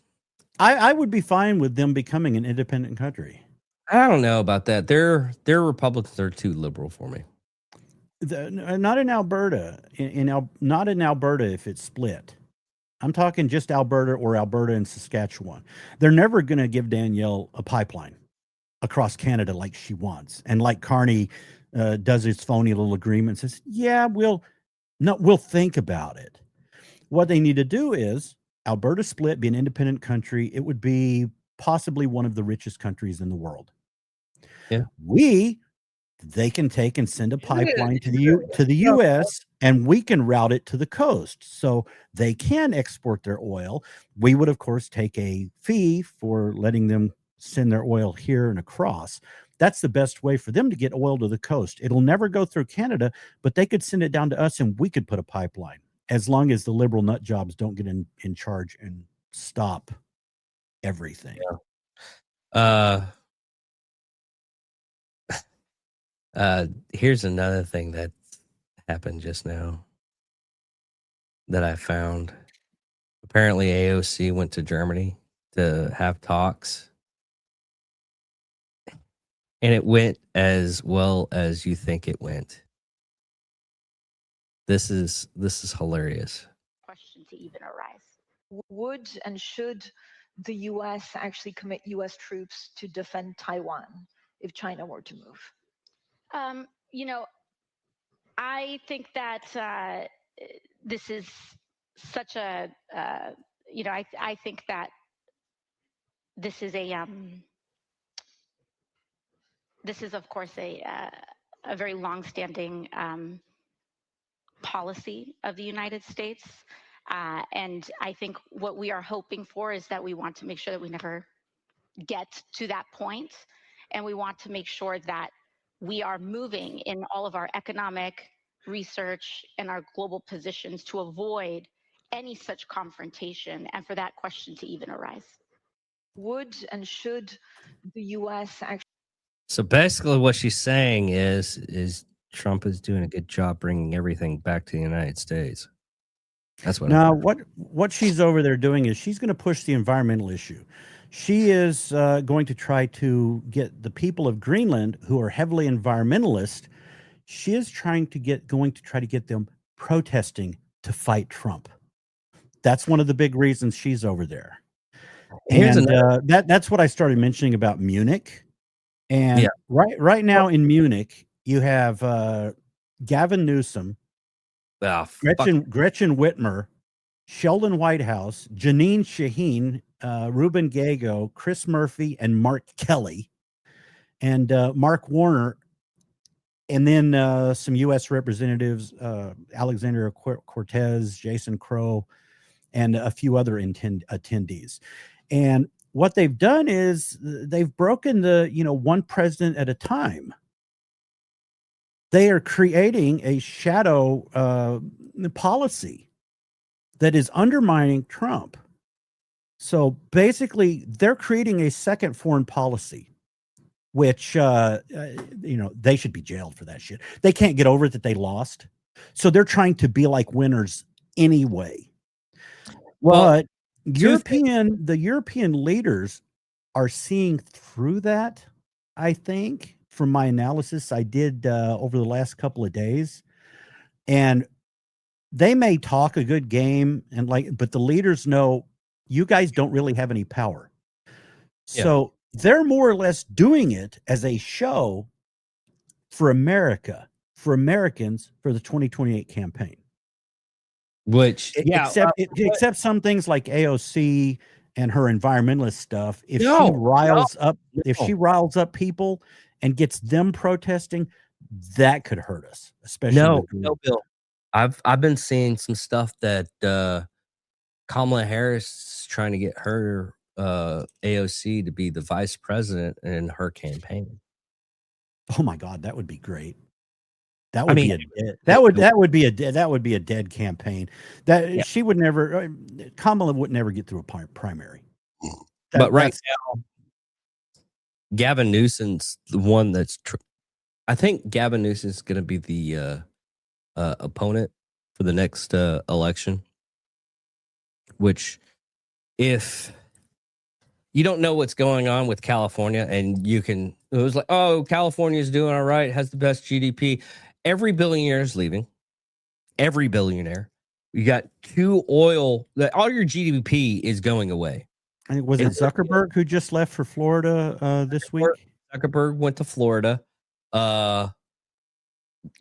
I would be fine with them becoming an independent country. I don't know about that. Their Republicans are too liberal for me. Not in Alberta. Not in Alberta if it's split. I'm talking just Alberta or Alberta and Saskatchewan. They're never going to give Danielle a pipeline across Canada like she wants. And like Carney does his phony little agreement, says, yeah, we'll think about it. What they need to do is Alberta split, be an independent country. It would be possibly one of the richest countries in the world. Yeah. They can take and send a pipeline to the U.S. and we can route it to the coast, so they can export their oil. We would, of course, take a fee for letting them send their oil here and across. That's the best way for them to get oil to the coast. It'll never go through Canada, but they could send it down to us and we could put a pipeline, as long as the liberal nut jobs don't get in charge and stop everything. Yeah. Here's another thing that happened just now that I found. Apparently, AOC went to Germany to have talks, and it went as well as you think it went. This is hilarious. Question to even arise. Would and should the U.S. actually commit U.S. troops to defend Taiwan if China were to move? You know, I think that this is such a, you know, I think that this is this is, of course, a very longstanding policy of the United States. And I think what we are hoping for is that we want to make sure that we never get to that point. And we want to make sure that we are moving in all of our economic research and our global positions to avoid any such confrontation and for that question to even arise. Would and should the U.S. actually? So basically, what she's saying is Trump is doing a good job bringing everything back to the United States. That's what. Now, what she's over there doing is she's going to push the environmental issue. She is going to try to get the people of Greenland, who are heavily environmentalist, she is going to try to get them protesting to fight Trump. That's one of the big reasons she's over there. And that's what I started mentioning about Munich. And right now in Munich, you have Gavin Newsom, Gretchen Whitmer, Sheldon Whitehouse, Janine Shaheen, Ruben Gago, Chris Murphy, and Mark Kelly, and Mark Warner, and then some U.S. representatives, Alexandria Cortez, Jason Crow, and a few other attendees. And what they've done is they've broken the, one president at a time. They are creating a shadow policy that is undermining Trump. So basically, they're creating a second foreign policy, which, they should be jailed for that shit. They can't get over it that they lost. So they're trying to be like winners anyway. Well, but the European leaders are seeing through that, I think, from my analysis I did over the last couple of days. And they may talk a good game but the leaders know you guys don't really have any power. Yeah. So they're more or less doing it as a show for America, for Americans, for the 2028 campaign. Which, except some things like AOC and her environmentalist stuff. If she riles up people and gets them protesting, that could hurt us. Especially no, Bill. I've been seeing some stuff that Kamala Harris is trying to get her AOC to be the vice president in her campaign. Oh my God, that would be great. That would be a dead campaign. She would never. Kamala would never get through a primary. But right now, Gavin Newsom's the one that's. I think Gavin Newsom's going to be the opponent for the next election. Which, if you don't know what's going on with California, and it was like, oh, California's doing all right, has the best GDP. Every billionaire is leaving. Every billionaire. You got all your GDP is going away. I think was it Zuckerberg who just left for Florida this week? Zuckerberg went to Florida.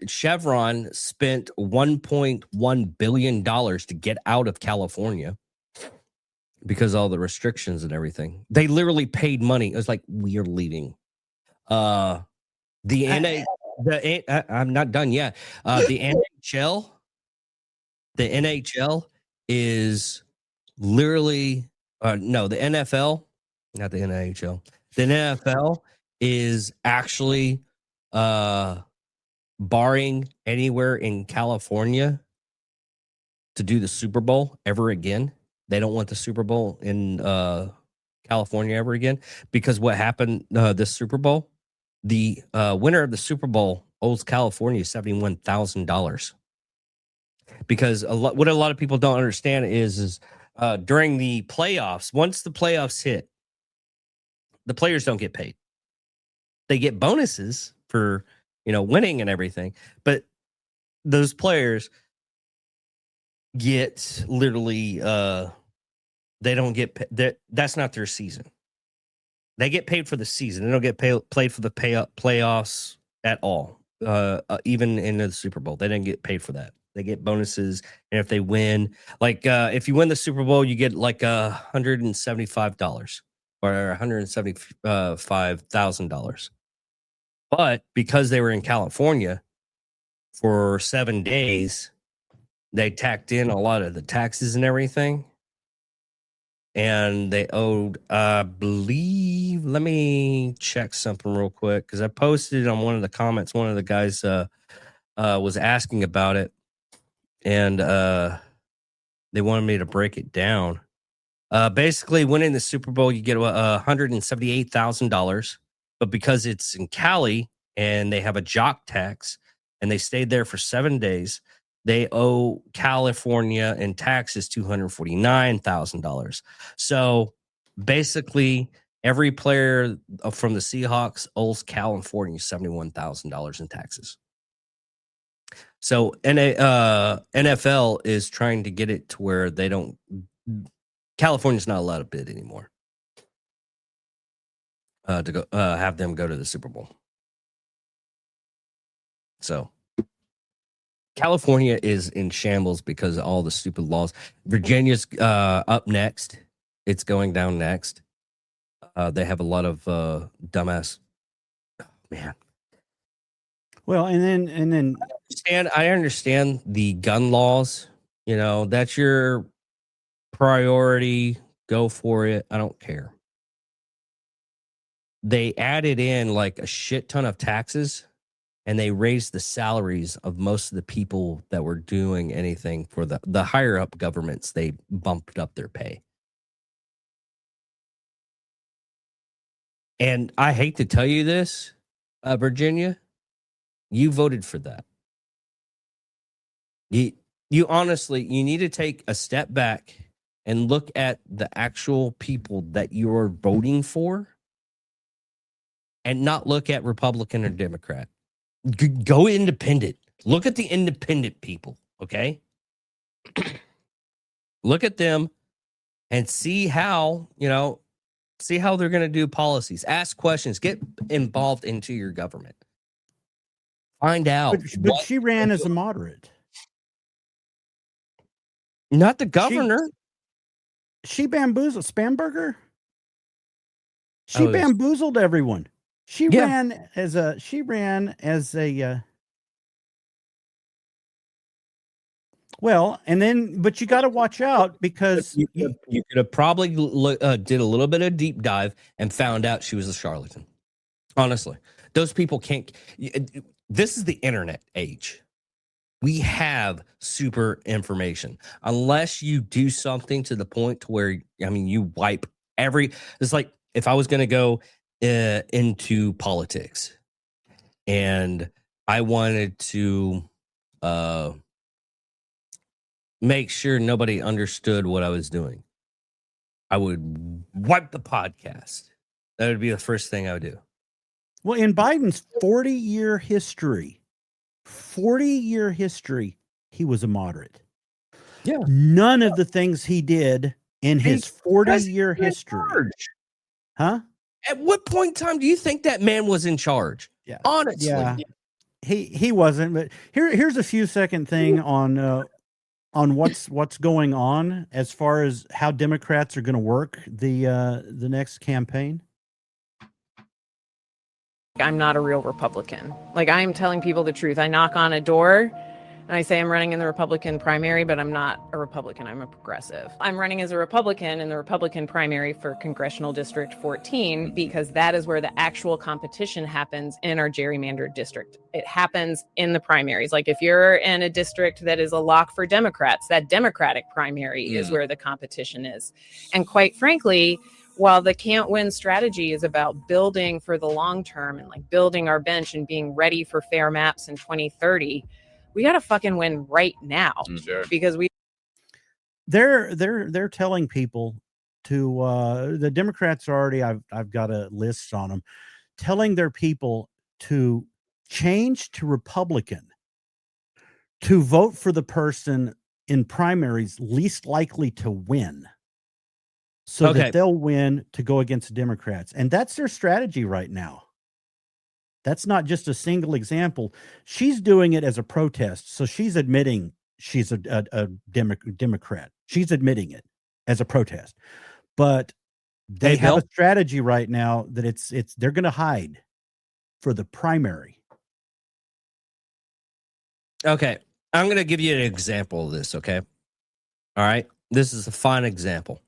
Chevron spent $1.1 billion to get out of California because of all the restrictions and everything. They literally paid money. It was like, we are leaving. I'm not done yet. The NHL is literally the NFL, not the NHL. The NFL is actually barring anywhere in California to do the Super Bowl ever again. They don't want the Super Bowl in California ever again because what happened this Super Bowl, the winner of the Super Bowl owes California $71,000 because what a lot of people don't understand is during the playoffs, once the playoffs hit, the players don't get paid. They get bonuses for winning and everything, but those players get literally they don't get that's not their season. They get paid for the season. They don't get played for the playoffs at all. Even in the Super Bowl, they didn't get paid for that. They get bonuses, and if they win, like if you win the Super Bowl, you get like $175 or $175,000. But because they were in California for 7 days, they tacked in a lot of the taxes and everything. And they owed, I believe, let me check something real quick because I posted on one of the comments. One of the guys was asking about it, and they wanted me to break it down. Basically, winning the Super Bowl, you get $178,000, but because it's in Cali and they have a jock tax, and they stayed there for 7 days, they owe California in taxes $249,000. So basically, every player from the Seahawks owes California $71,000 in taxes. So NFL is trying to get it to where they don't. California's not allowed to bid anymore to go have them go to the Super Bowl. So California is in shambles because of all the stupid laws. Virginia's up next. It's going down next. They have a lot of dumbass. Oh, man. Well, and then I understand the gun laws. That's your priority. Go for it. I don't care. They added in like a shit ton of taxes. And they raised the salaries of most of the people that were doing anything for the higher up governments. They bumped up their pay. And I hate to tell you this, Virginia, you voted for that. You honestly, you need to take a step back and look at the actual people that you're voting for and not look at Republican or Democrat. Go independent. Look at the independent people, okay? Look at them and see how they're going to do policies. Ask questions. Get involved into your government. Find out. But she ran as a moderate. Not the governor. She bamboozled Spamberger. She bamboozled everyone. She ran as a well, and then, but you got to watch out because you could have probably did a little bit of deep dive and found out she was a charlatan. Honestly, those people can't. This is the internet age. We have super information. Unless you do something to the point to where, you wipe it's like if I was going to go into politics and I wanted to make sure nobody understood what I was doing, I would wipe the podcast. That would be the first thing I would do. Well, in Biden's 40-year history, he was a moderate. Yeah. None of the things he did in his 40-year history. Huh? At what point in time do you think that man was in charge? Yeah. Honestly. Yeah. He wasn't, but here's a few second thing on what's going on as far as how Democrats are going to work the next campaign. I'm not a real Republican. Like, I'm telling people the truth. I knock on a door and I say I'm running in the Republican primary, but I'm not a Republican. I'm a progressive. I'm running as a Republican in the Republican primary for Congressional District 14 because that is where the actual competition happens in our gerrymandered district. It happens in the primaries. Like, if you're in a district that is a lock for Democrats, that Democratic primary is where the competition is. And quite frankly, while the can't win strategy is about building for the long term and like building our bench and being ready for fair maps in 2030, we got to fucking win right now. Sure. Because they're telling people to the Democrats already, I've got a list on them, telling their people to change to Republican, to vote for the person in primaries least likely to win, so that they'll win to go against Democrats. And that's their strategy right now. That's not just a single example. She's doing it as a protest. So she's admitting she's a Democrat. She's admitting it as a protest. But they have a strategy right now that it's they're going to hide for the primary. Okay. I'm going to give you an example of this, okay? All right. This is a fine example.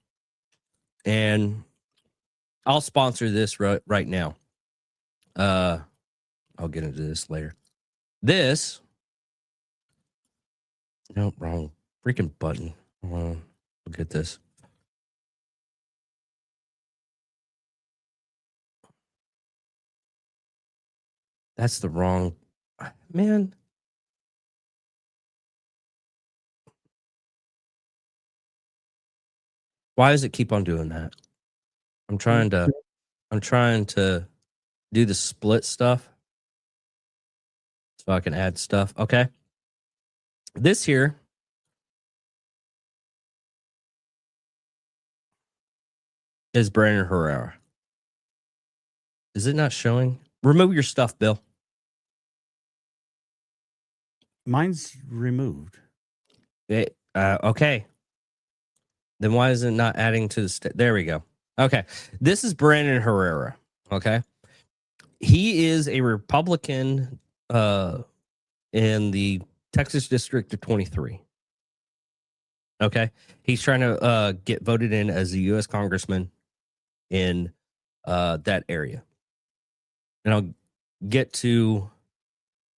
And I'll sponsor this right now. I'll get into this later. This. No, wrong. Freaking button. We'll get this. That's the wrong. Man. Why does it keep on doing that? I'm trying to do the split stuff so I can add stuff. Okay. This here is Brandon Herrera. Is it not showing? Remove your stuff, Bill. Mine's removed. Okay. Then why is it not adding to the there we go. Okay. This is Brandon Herrera. Okay. He is a Republican in the Texas District of 23. Okay. He's trying to get voted in as a U.S. congressman in that area. And I'll get to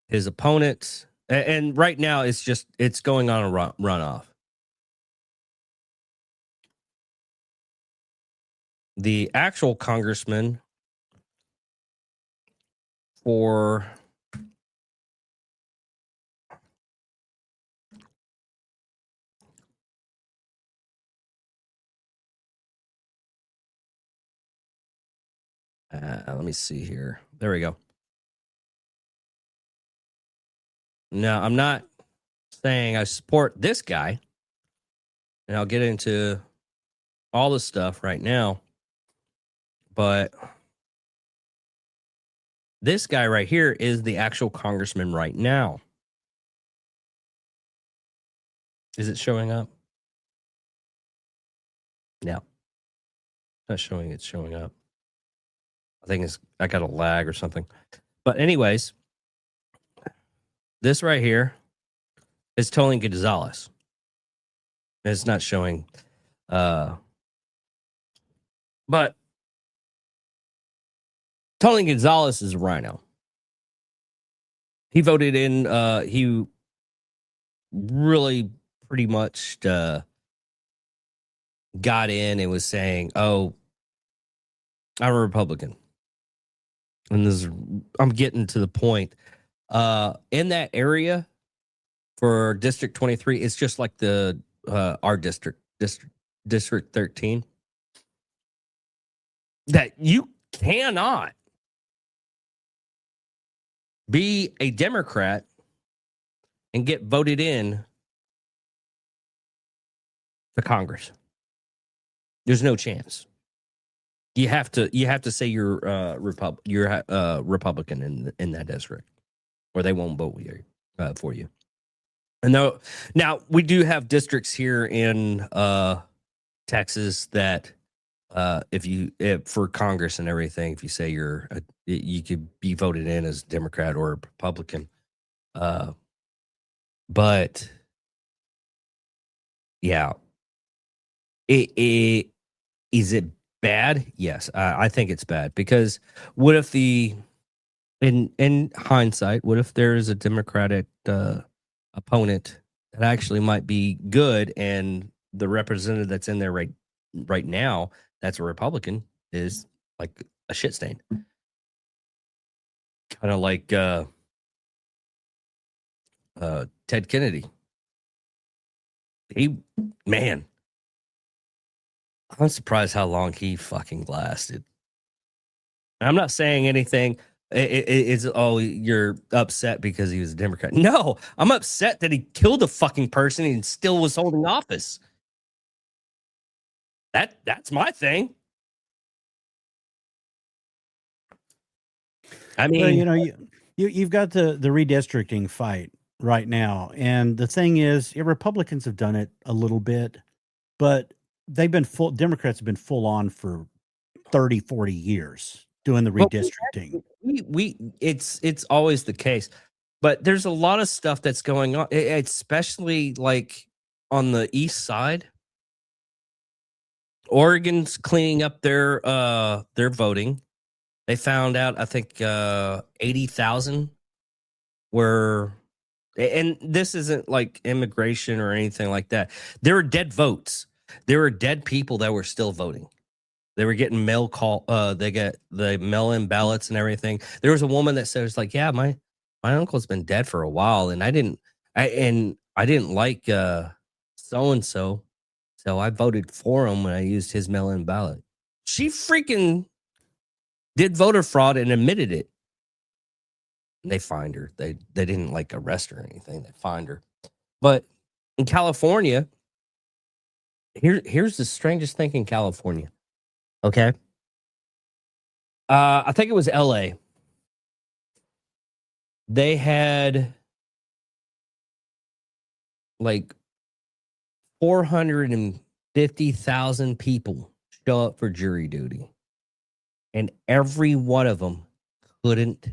his opponents. And right now it's going on a runoff. The actual congressman for let me see here. There we go. Now, I'm not saying I support this guy, and I'll get into all this stuff right now, but this guy right here is the actual congressman right now. Is it showing up? No. It's not showing. It's showing up. I think I got a lag or something. But anyways, this right here is Tony Gonzalez. It's not showing. But Tony Gonzalez is a rhino. He voted in, he really pretty much got in and was saying, oh, I'm a Republican. And I'm getting to the point. In that area for District 23, it's just like our district 13. That you cannot be a Democrat and get voted in to Congress. There's no chance. You have to say you're Republican in that district, or they won't vote for you. And now we do have districts here in Texas that if for Congress and everything, if you say you could be voted in as Democrat or Republican, but yeah, is it bad? Yes, I think it's bad, because what if in hindsight, what if there is a Democratic opponent that actually might be good, and the representative that's in there right now that's a Republican is like a shit stain. Kind of like Ted Kennedy. Man, I'm surprised how long he fucking lasted. I'm not saying anything. It's you're upset because he was a Democrat. No, I'm upset that he killed a fucking person and still was holding office. That's my thing. I mean, well, you've got the redistricting fight right now, and the thing is, Republicans have done it a little bit, but Democrats have been full on for 30, 40 years doing the redistricting. It's always the case, but there's a lot of stuff that's going on, especially like on the east side. Oregon's cleaning up their voting. They found out, I think, 80,000 were, and this isn't like immigration or anything like that. There were dead votes. There were dead people that were still voting. They were getting they get the mail-in ballots and everything. There was a woman that says, like, yeah, my uncle's been dead for a while, and I didn't like so-and-so, so I voted for him when I used his mail-in ballot. She freaking did voter fraud and admitted it. And they fined her. They didn't like arrest her or anything. They fined her. But in California, here's the strangest thing in California. Okay. I think it was LA. They had like 450,000 people show up for jury duty. And every one of them couldn't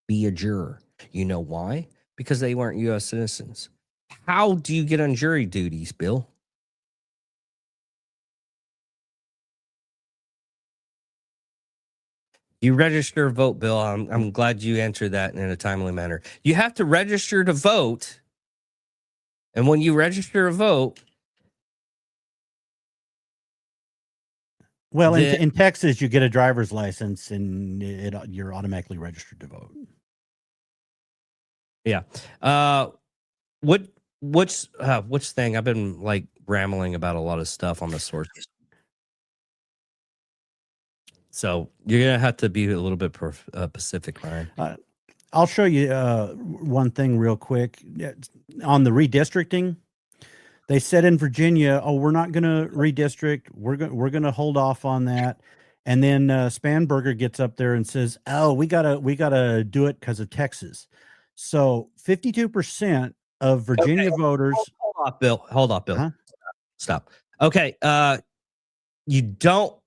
be a juror. You know why? Because they weren't U.S. citizens. How do you get on jury duties, Bill? You register to vote, Bill. I'm glad you answered that in a timely manner. You have to register to vote. And when you register to vote, well, in Texas, you get a driver's license and you're automatically registered to vote. Yeah. Which thing? I've been like rambling about a lot of stuff on the sources. So you're gonna have to be a little bit specific, Ryan. I'll show you one thing real quick on the redistricting. They said in Virginia, "Oh, we're not going to redistrict. We're going to hold off on that." And then Spanberger gets up there and says, "Oh, we gotta do it because of Texas." So 52% of Virginia voters. Hold off, Bill. Hold off, Bill. Huh? Stop. Okay. You don't.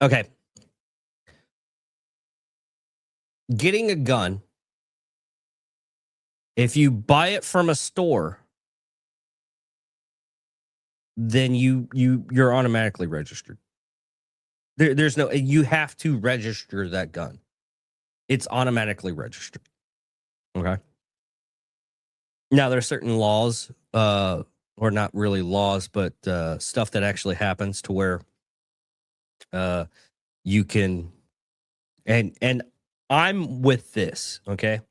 Okay. Getting a gun, if you buy it from a store, then you're automatically registered. There's no, you have to register that gun. It's automatically registered. Okay. Now there are certain laws, or not really laws, but stuff that actually happens to where you can, and I'm with this, okay?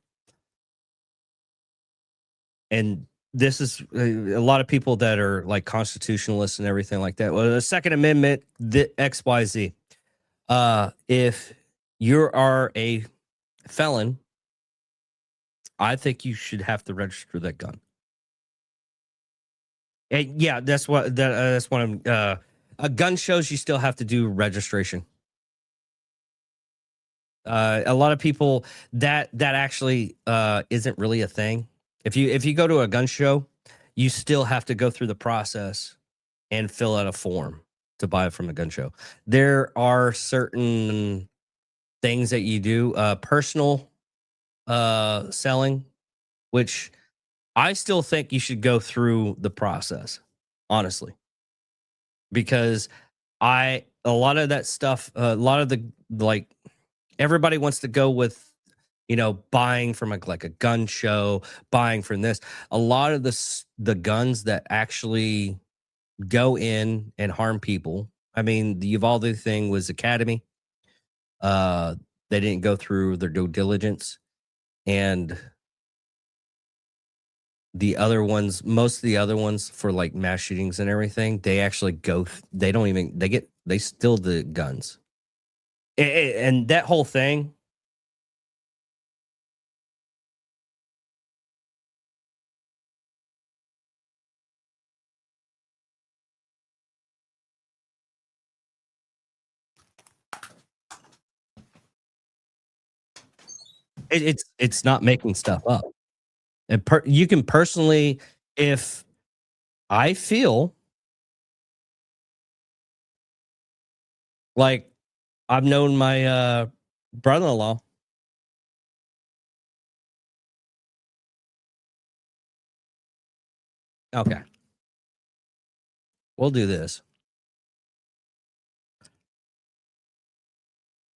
And this is a lot of people that are like constitutionalists and everything like that. Well, the Second Amendment, the XYZ. If you are a felon, I think you should have to register that gun. And yeah, that's what I'm. A gun shows you still have to do registration. A lot of people that actually isn't really a thing. If you go to a gun show, you still have to go through the process and fill out a form to buy it from a gun show. There are certain things that you do, personal selling, which I still think you should go through the process, honestly, because a lot of that stuff, a lot of the, like, everybody wants to go with, buying from like a gun show, buying from this. A lot of the guns that actually go in and harm people I mean, the Uvalde thing was Academy. They didn't go through their due diligence, and the other ones, most of the other ones for like mass shootings and everything, they actually go. They don't even. They steal the guns, and that whole thing. It's not making stuff up. And you can personally, if I feel like I've known my brother-in-law. Okay. We'll do this.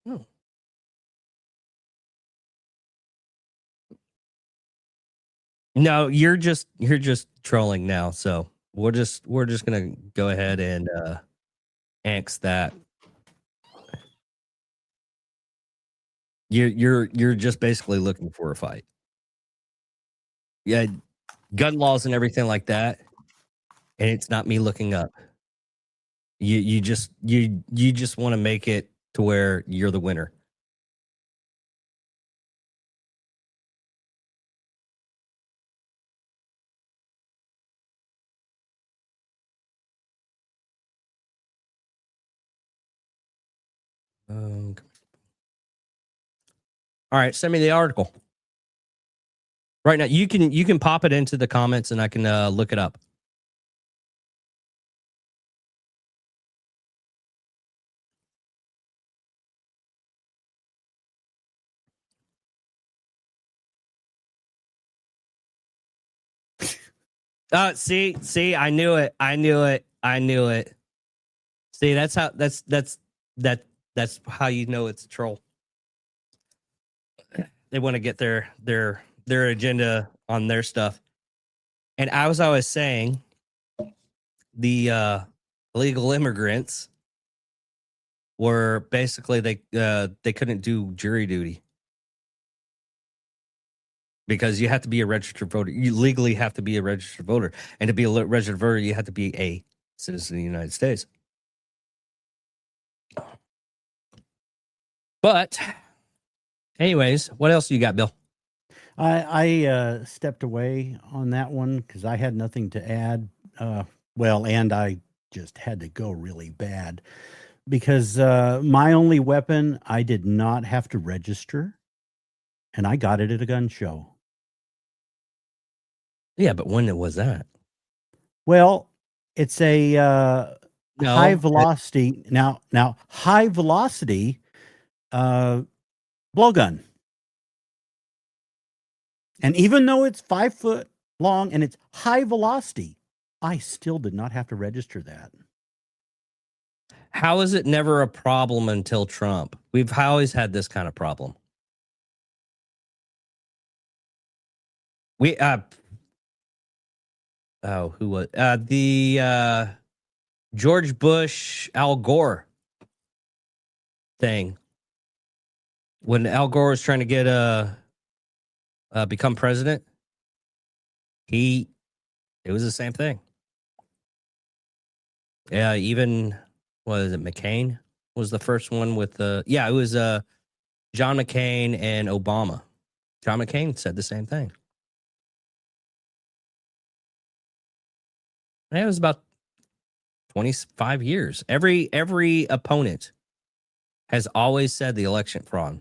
Oh. No, you're just trolling now. So we're just gonna go ahead and anx that. You're just basically looking for a fight. Yeah, gun laws and everything like that. And it's not me looking up. You just want to make it to where you're the winner. All right, send me the article right now. You can pop it into the comments and I can look it up. See, I knew it. See, that's how you know it's a troll. They want to get their agenda on their stuff. And I was always saying the illegal immigrants were basically they couldn't do jury duty because you have to be a registered voter. You legally have to be a registered voter, and to be a registered voter, you have to be a citizen of the United States. But, anyways, what else you got, Bill? I stepped away on that one because I had nothing to add. And I just had to go really bad because my only weapon, I did not have to register, and I got it at a gun show. Yeah, but when was that? Well, it's a high velocity high velocity blowgun. And even though it's 5 foot long and it's high velocity, I still did not have to register that. How is it never a problem until Trump? We've always had this kind of problem. We who was the George Bush Al Gore thing when Al Gore was trying to get become president? It was the same thing. Yeah, even was it McCain was the first one with it was John McCain and Obama. John McCain said the same thing. And it was about 25 years. Every opponent has always said the election fraud.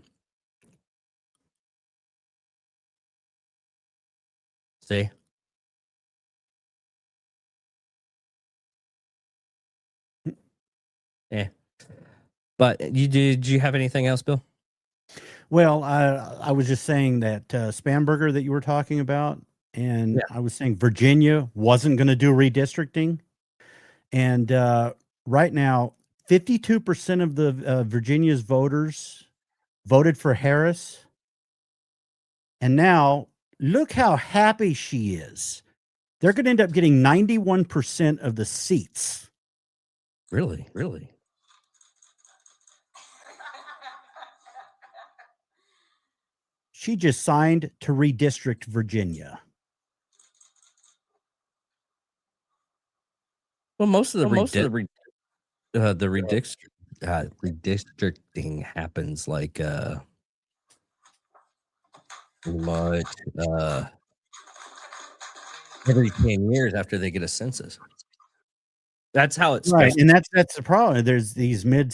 See? Yeah. But did you have anything else, Bill? Well, I was just saying that Spamberger that you were talking about, and I was saying Virginia wasn't going to do redistricting. And right now, 52% of the Virginia's voters voted for Harris. And now, look how happy she is. They're going to end up getting 91% of the seats. Really? She just signed to redistrict Virginia. Well, most of the redistricting happens like much every 10 years after they get a census. That's how it's Right, supposed and to. that's the problem. There's these mid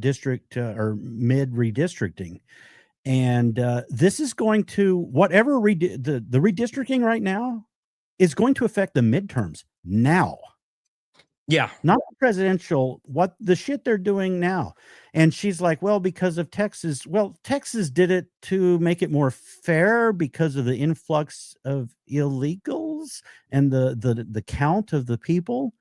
district or mid redistricting, and this is going to whatever the redistricting right now is going to affect the midterms now. Yeah, not the presidential. What the shit they're doing now, and she's like, well, because of Texas. Well, Texas did it to make it more fair because of the influx of illegals and the count of the people.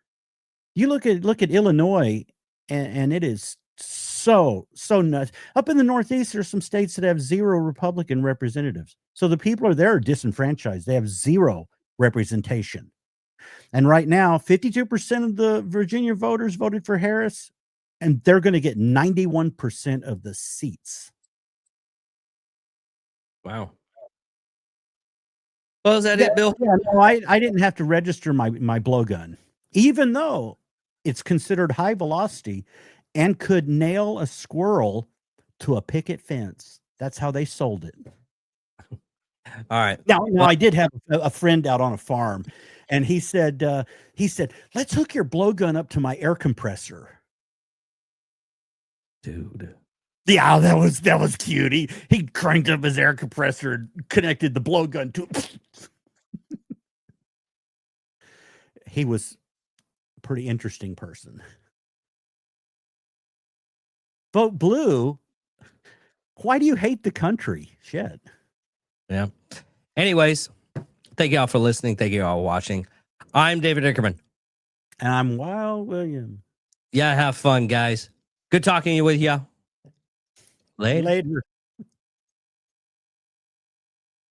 You look at Illinois, and it is so nuts. Up in the Northeast, there's some states that have 0 Republican representatives. So the people are disenfranchised. They have 0 representation. And right now, 52% of the Virginia voters voted for Harris, and they're going to get 91% of the seats. Wow. Well, is that it, Bill? Yeah, no, I didn't have to register my blowgun, even though it's considered high velocity and could nail a squirrel to a picket fence. That's how they sold it. All right. Now I did have a friend out on a farm, and he said, let's hook your blowgun up to my air compressor. Dude. Yeah, that was cute. He cranked up his air compressor and connected the blowgun to it. He was a pretty interesting person. Vote blue. Why do you hate the country? Shit. Yeah. Anyways, thank you all for listening. Thank you all for watching. I'm David Ickerman. And I'm Wild William. Yeah, have fun, guys. Good talking with you. Later. Later.